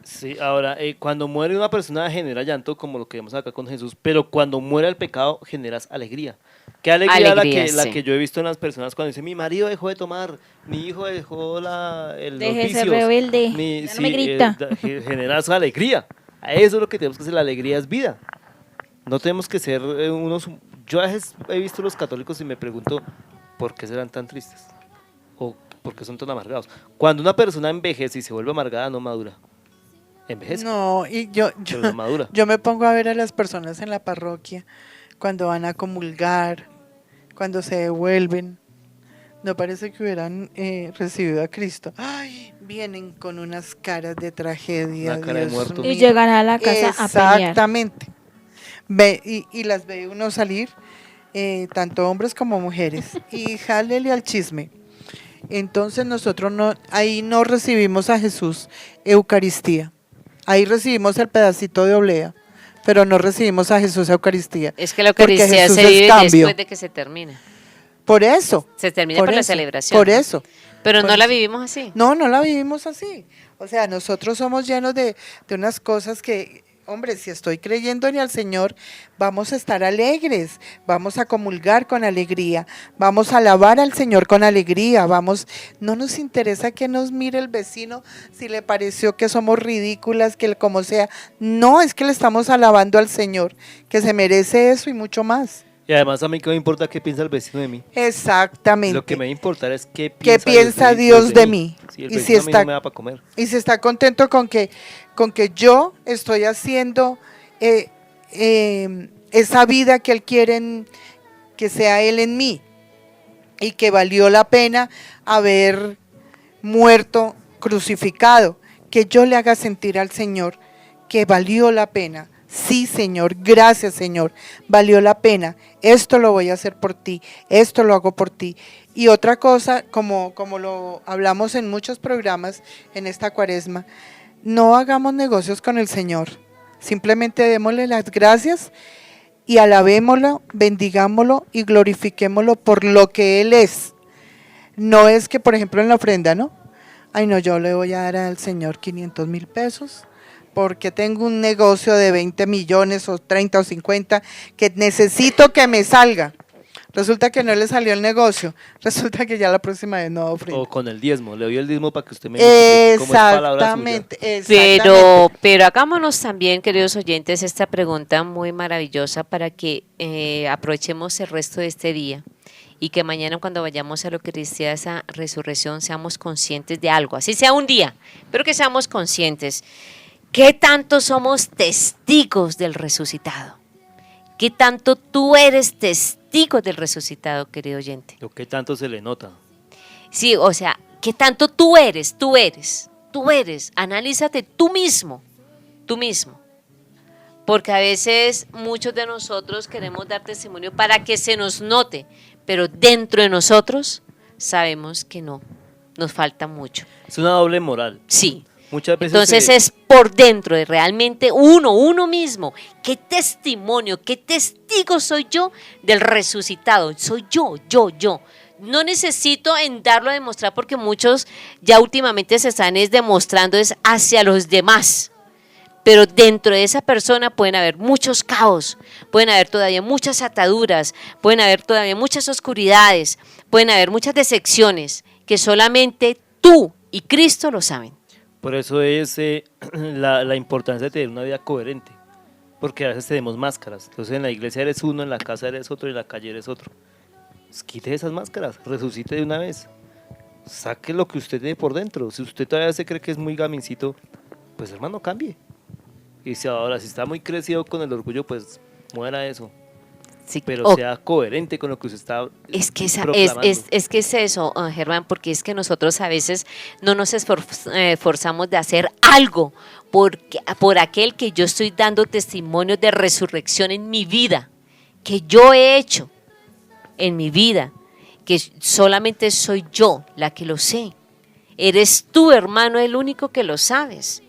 Sí, ahora, cuando muere una persona genera llanto, como lo que vemos acá con Jesús, pero cuando muere el pecado generas alegría. ¿Qué alegría, Alegría, la sí. que yo he visto en las personas cuando dicen, mi marido dejó de tomar, mi hijo dejó los Deje de ser vicios? rebelde, ya no me grita. Genera esa alegría. A eso es lo que tenemos que hacer, la alegría es vida. No tenemos que ser unos... Yo a veces he visto los católicos y me pregunto, ¿por qué serán tan tristes? ¿O por qué son tan amargados? Cuando una persona envejece y se vuelve amargada, no madura. Envejece, No, y pero no madura. yo me pongo a ver a las personas en la parroquia cuando van a comulgar, cuando se devuelven. No parece que hubieran recibido a Cristo. Ay, vienen con unas caras de tragedia. Una cara de Dios muerto. mío. Y llegan a la casa a pelear. Exactamente. Y las ve uno salir, tanto hombres como mujeres, y jálele al chisme. Entonces nosotros ahí no recibimos a Jesús Eucaristía. Ahí recibimos el pedacito de oblea, pero no recibimos a Jesús Eucaristía. Es que la porque Eucaristía Jesús se es vive cambio. después de que se termina. Por eso. Se termina por la eso, celebración. Por ¿no? eso. Pero por no la eso. vivimos así. No, no la vivimos así. O sea, nosotros somos llenos de unas cosas que, hombre, si estoy creyendo en el Señor, vamos a estar alegres, vamos a comulgar con alegría, vamos a alabar al Señor con alegría, no nos interesa que nos mire el vecino si le pareció que somos ridículas, que como sea. No, es que le estamos alabando al Señor, que se merece eso y mucho más. Y además a mí qué me importa qué piensa el vecino de mí. Exactamente. Lo que me va a importar es qué ¿Qué piensa Dios de mí? Si el Y vecino si a mí está- no me da para comer. Y si está contento con que yo estoy haciendo esa vida que Él quiere que sea Él en mí y que valió la pena haber muerto crucificado, que yo le haga sentir al Señor que valió la pena. Sí, Señor, gracias, Señor, valió la pena. Esto lo voy a hacer por ti, esto lo hago por ti. Y otra cosa, como lo hablamos en muchos programas en esta cuaresma, no hagamos negocios con el Señor. Simplemente démosle las gracias y alabémoslo, bendigámoslo y glorifiquémoslo por lo que Él es. No es que, por ejemplo, en la ofrenda, ¿no? Ay, no, yo le voy a dar al Señor 500,000 pesos porque tengo un negocio de 20 millones o 30 o 50 que necesito que me salga. Resulta que no le salió el negocio. Resulta que ya la próxima vez no ofrenda. O con el diezmo. Le doy el diezmo para que usted me multiplique, como es palabra suya. Exactamente. Pero hagámonos también, queridos oyentes, esta pregunta muy maravillosa para que aprovechemos el resto de este día y que mañana cuando vayamos a la Eucaristía, a esa resurrección, seamos conscientes de algo, así sea un día, pero que seamos conscientes. ¿Qué tanto somos testigos del resucitado? ¿Qué tanto tú eres testigo del resucitado, querido oyente? Lo que tanto se le nota. Sí, o sea, ¿qué tanto tú eres? Analízate tú mismo. Porque a veces muchos de nosotros queremos dar testimonio para que se nos note, pero dentro de nosotros sabemos que no, nos falta mucho. Es una doble moral. Sí. Muchas veces Entonces es por dentro de realmente uno mismo. ¿Qué testimonio, qué testigo soy yo del resucitado? Soy yo. No necesito en darlo a demostrar porque muchos ya últimamente se están demostrando hacia los demás. Pero dentro de esa persona pueden haber muchos caos, pueden haber todavía muchas ataduras, pueden haber todavía muchas oscuridades, pueden haber muchas decepciones que solamente tú y Cristo lo saben. Por eso es la importancia de tener una vida coherente, porque a veces tenemos máscaras. Entonces en la iglesia eres uno, en la casa eres otro y en la calle eres otro. Pues quite esas máscaras, resucite de una vez. Saque lo que usted tiene por dentro. Si usted todavía se cree que es muy gamincito, pues hermano, cambie. Y si ahora si está muy crecido con el orgullo, pues muera eso. Sí, Pero sea coherente con lo que usted está es que proclamando. es que es eso, Germán, porque es que nosotros a veces no nos esforzamos de hacer algo por aquel que yo estoy dando testimonio de resurrección en mi vida, que yo he hecho en mi vida, que solamente soy yo la que lo sé. Eres tú, hermano, el único que lo sabes.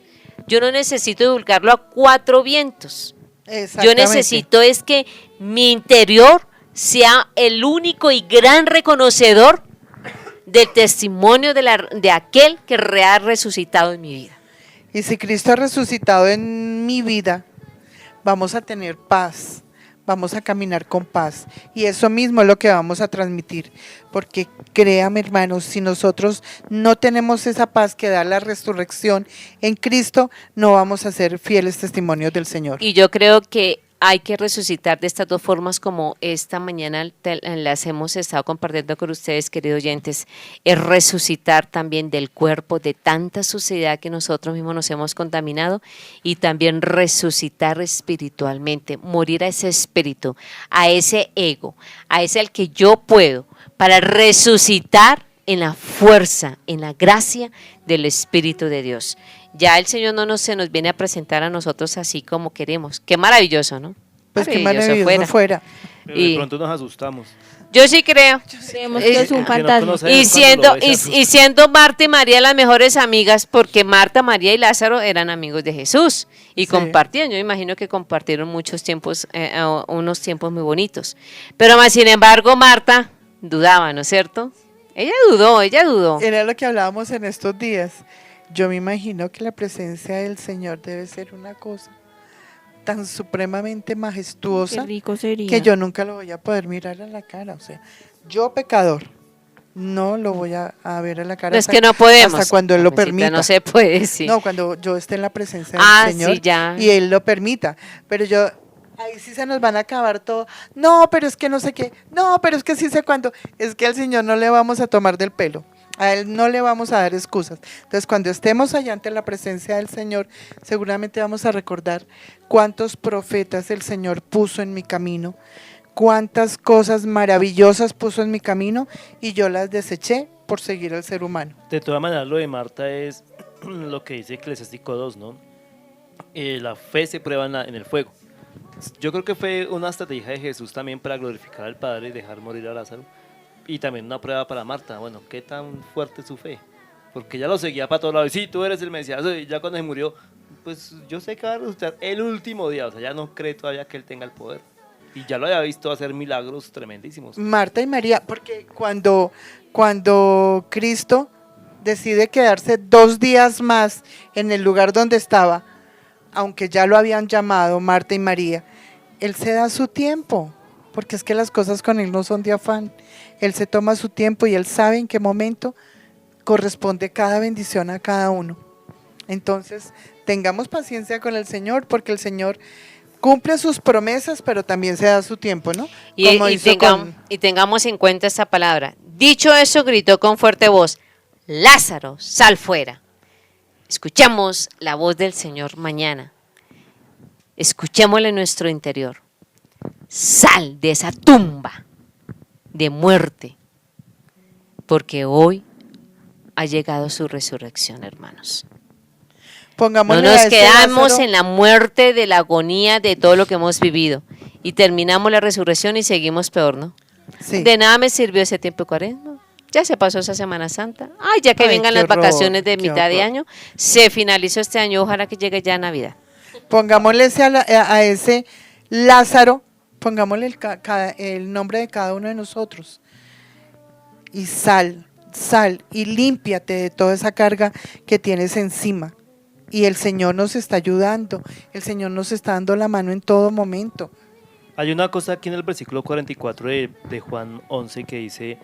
Yo no necesito divulgarlo a cuatro vientos. Yo Exactamente. necesito es que mi interior sea el único y gran reconocedor del testimonio de aquel que ha resucitado en mi vida. Y si Cristo ha resucitado en mi vida, vamos a tener paz, vamos a caminar con paz. Y eso mismo es lo que vamos a transmitir. Porque créame, hermanos, si nosotros no tenemos esa paz que da la resurrección en Cristo, no vamos a ser fieles testimonios del Señor. Y yo creo que hay que resucitar de estas dos formas como esta mañana las hemos estado compartiendo con ustedes, queridos oyentes. Es resucitar también del cuerpo, de tanta suciedad que nosotros mismos nos hemos contaminado, y también resucitar espiritualmente, morir a ese espíritu, a ese ego, a ese al que yo puedo, para resucitar en la fuerza, en la gracia del Espíritu de Dios. Ya el Señor se nos viene a presentar a nosotros así como queremos. Qué maravilloso, ¿no? Pues qué maravilloso fuera. Pero Y- de pronto nos asustamos. Yo sí creo. Creemos que es un Que no fantasma. conocemos Y cuando siendo, lo ves, y siendo Marta y María las mejores amigas, porque Marta, María y Lázaro eran amigos de Jesús y Sí. compartían. Yo imagino que compartieron muchos tiempos, unos tiempos muy bonitos. Pero más sin embargo, Marta dudaba, ¿no es cierto? Ella dudó. Era lo que hablábamos en estos días. Yo me imagino que la presencia del Señor debe ser una cosa tan supremamente Qué majestuosa rico sería. que yo nunca lo voy a poder mirar a la cara. O sea, yo pecador, no lo voy a ver a la cara. No, es hasta- que no podemos. Hasta cuando Él lo Mamacita, permita. No se puede, sí. No, cuando yo esté en la presencia Ah, del Señor sí, ya. y Él lo permita. Pero yo, ahí sí se nos van a acabar todo. No, pero es que no sé qué. No, pero es que sí sé cuándo. Es que al Señor no le vamos a tomar del pelo. A Él no le vamos a dar excusas. Entonces, cuando estemos allá ante la presencia del Señor, seguramente vamos a recordar cuántos profetas el Señor puso en mi camino, cuántas cosas maravillosas puso en mi camino y yo las deseché por seguir al ser humano. De todas maneras, lo de Marta es lo que dice Eclesiástico 2, ¿no? La fe se prueba en el fuego. Yo creo que fue una estrategia de Jesús también para glorificar al Padre y dejar morir a Lázaro. Y también una prueba para Marta. Bueno, ¿qué tan fuerte es su fe? Porque ella lo seguía para todos lados. Sí, tú eres el Mesías. Y ya cuando se murió, pues yo sé que va a resucitar el último día. O sea, ya no cree todavía que él tenga el poder. Y ya lo había visto hacer milagros tremendísimos. Marta y María, porque cuando Cristo decide quedarse 2 días más en el lugar donde estaba, aunque ya lo habían llamado Marta y María, Él se da su tiempo, porque es que las cosas con Él no son de afán. Él se toma su tiempo y Él sabe en qué momento corresponde cada bendición a cada uno. Entonces, tengamos paciencia con el Señor, porque el Señor cumple sus promesas, pero también se da su tiempo, ¿no? Como hizo Y tengamos en cuenta esta palabra. Dicho eso, gritó con fuerte voz: Lázaro, sal fuera. Escuchamos la voz del Señor mañana. Escuchémosle en nuestro interior. Sal de esa tumba de muerte, porque hoy ha llegado su resurrección, hermanos. No Pongámosle a nos ese quedamos Lázaro- en la muerte, de la agonía, de todo lo que hemos vivido. Y terminamos la resurrección y seguimos peor, ¿no? Sí. De nada me sirvió ese tiempo de Cuaresma. Ya se pasó esa Semana Santa. Ay, ya que Ay, vengan qué las horror, vacaciones de qué mitad de horror. año. Se finalizó este año. Ojalá que llegue ya Navidad. Pongámosle a ese Lázaro, pongámosle el nombre de cada uno de nosotros. Y sal y límpiate de toda esa carga que tienes encima. Y el Señor nos está ayudando, el Señor nos está dando la mano en todo momento. Hay una cosa aquí en el versículo 44 de Juan 11 que dice: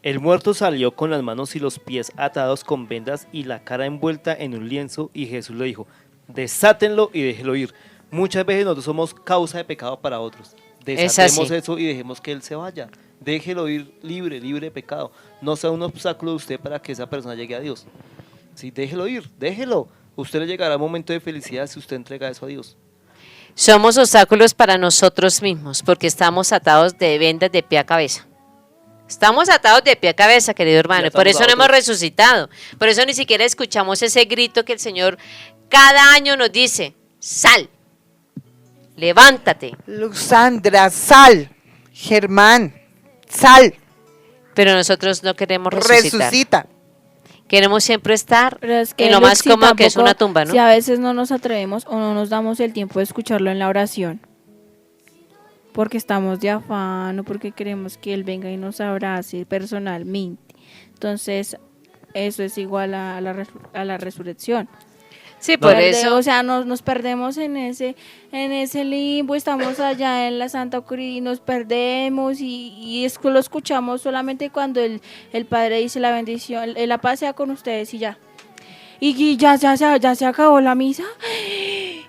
el muerto salió con las manos y los pies atados con vendas y la cara envuelta en un lienzo, y Jesús le dijo: desátenlo y déjelo ir. Muchas veces nosotros somos causa de pecado para otros. Desatemos eso y dejemos que Él se vaya. Déjelo ir libre de pecado. No sea un obstáculo de usted para que esa persona llegue a Dios. Sí, déjelo ir, déjelo. Usted le llegará un momento de felicidad si usted entrega eso a Dios. Somos obstáculos para nosotros mismos porque estamos atados de vendas de pie a cabeza. Estamos atados de pie a cabeza, querido hermano, y Ya por estamos eso no hemos atados. resucitado. Por eso ni siquiera escuchamos ese grito que el Señor cada año nos dice: sal, levántate. Luxandra, sal. Germán, sal. Pero nosotros no queremos resucitar. Resucita. Queremos siempre estar Pero es que en lo Lux, más si cómodo que es tampoco- una tumba, ¿no? Si a veces no nos atrevemos o no nos damos el tiempo de escucharlo en la oración, porque estamos de afán o porque queremos que Él venga y nos abrace personalmente. Entonces, eso es igual a la resurrección. Sí, por Perde- eso. O sea, nos perdemos en ese limbo, estamos allá en la Santa Eucaristía y nos perdemos y es que lo escuchamos solamente cuando el Padre dice la bendición, la paz sea con ustedes y ya. Y ya se acabó la misa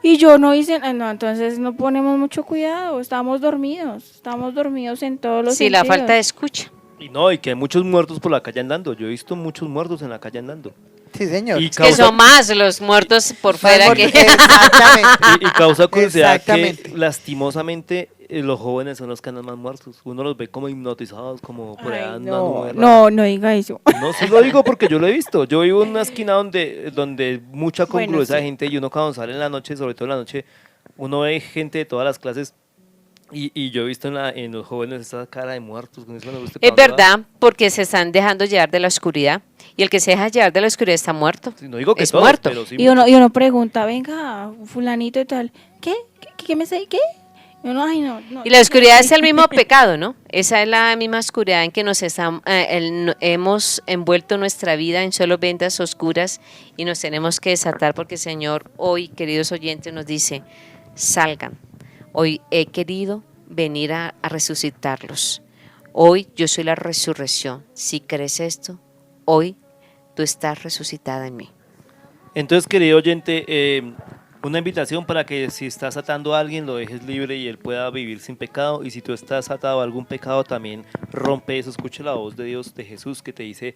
y yo no hice, no, entonces no ponemos mucho cuidado, estamos dormidos en todos los Sí, la sentidos. falta de escucha. Y no, y que hay muchos muertos por la calle andando. Yo he visto muchos muertos en la calle andando. Sí, señor. Y Es que son más los muertos por fuera que... Exactamente. y causa curiosidad que Exactamente. lastimosamente los jóvenes son los que andan más muertos. Uno los ve como hipnotizados, como por ahí Ay, andan. no, muy raros. no diga eso. No, sí lo digo porque yo lo he visto. Yo vivo en una esquina donde mucha Bueno, congruencia de sí. gente y uno cuando sale en la noche, sobre todo en la noche, uno ve gente de todas las clases y yo he visto en los jóvenes esa cara de muertos. Con eso no gusta Es para dónde va. verdad, porque se están dejando llevar de la oscuridad. Y el que se deja llevar de la oscuridad está muerto. Sí, no digo que es todos, muerto. pero sí Y uno pregunta, venga, fulanito y tal, ¿qué? ¿Qué me sé? ¿Qué? Y uno, ay, no. Y la oscuridad es el mismo pecado, ¿no? Esa es la misma oscuridad en que nos hemos envuelto nuestra vida en solo vendas oscuras y nos tenemos que desatar porque el Señor hoy, queridos oyentes, nos dice, salgan. Hoy he querido venir a resucitarlos. Hoy yo soy la resurrección. Si crees esto, hoy tú estás resucitada en mí. Entonces, querido oyente, una invitación para que si estás atando a alguien lo dejes libre y él pueda vivir sin pecado, y si tú estás atado a algún pecado también rompe eso, escucha la voz de Dios, de Jesús, que te dice,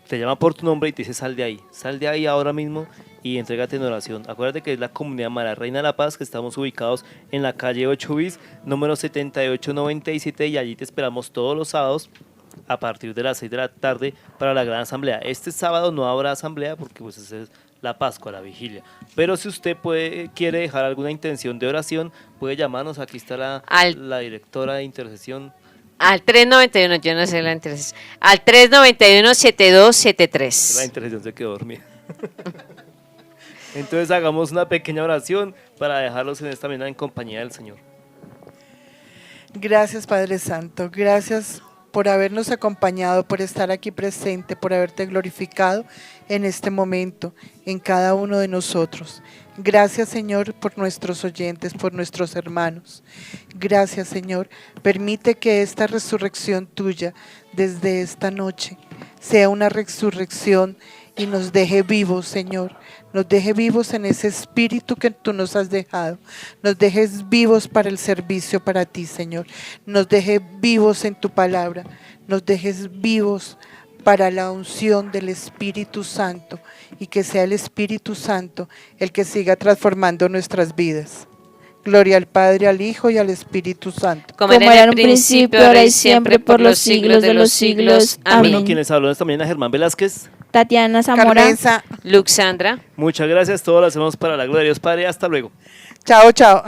te llama por tu nombre y te dice sal de ahí ahora mismo y entrégate en oración. Acuérdate que es la comunidad María Reina de la Paz, que estamos ubicados en la calle 8 bis, número 7897, y allí te esperamos todos los sábados a partir de las 6 de la tarde para la gran asamblea. Este sábado no habrá asamblea porque pues esa es la Pascua, la vigilia. Pero si usted quiere dejar alguna intención de oración, puede llamarnos. Aquí está la directora de intercesión. Al 391, yo no sé la intercesión. Al La 391-7273. intercesión se quedó dormida. Entonces hagamos una pequeña oración para dejarlos en esta mañana en compañía del Señor. Gracias, Padre Santo. Gracias por habernos acompañado, por estar aquí presente, por haberte glorificado en este momento, en cada uno de nosotros. Gracias, Señor, por nuestros oyentes, por nuestros hermanos. Gracias, Señor. Permite que esta resurrección tuya desde esta noche sea una resurrección y nos deje vivos, Señor. Nos deje vivos en ese espíritu que tú nos has dejado. Nos dejes vivos para el servicio para ti, Señor. Nos dejes vivos en tu palabra. Nos dejes vivos para la unción del Espíritu Santo, y que sea el Espíritu Santo el que siga transformando nuestras vidas. Gloria al Padre, al Hijo y al Espíritu Santo. Como era en el principio, ahora y siempre, por los siglos de los siglos. Bueno, Amén. quienes hablaron esta mañana, Germán Velázquez. Tatiana Zamora. Carmenza, Luxandra. Muchas gracias, todo lo hacemos para la gloria de Dios Padre. Hasta luego. chao, chao.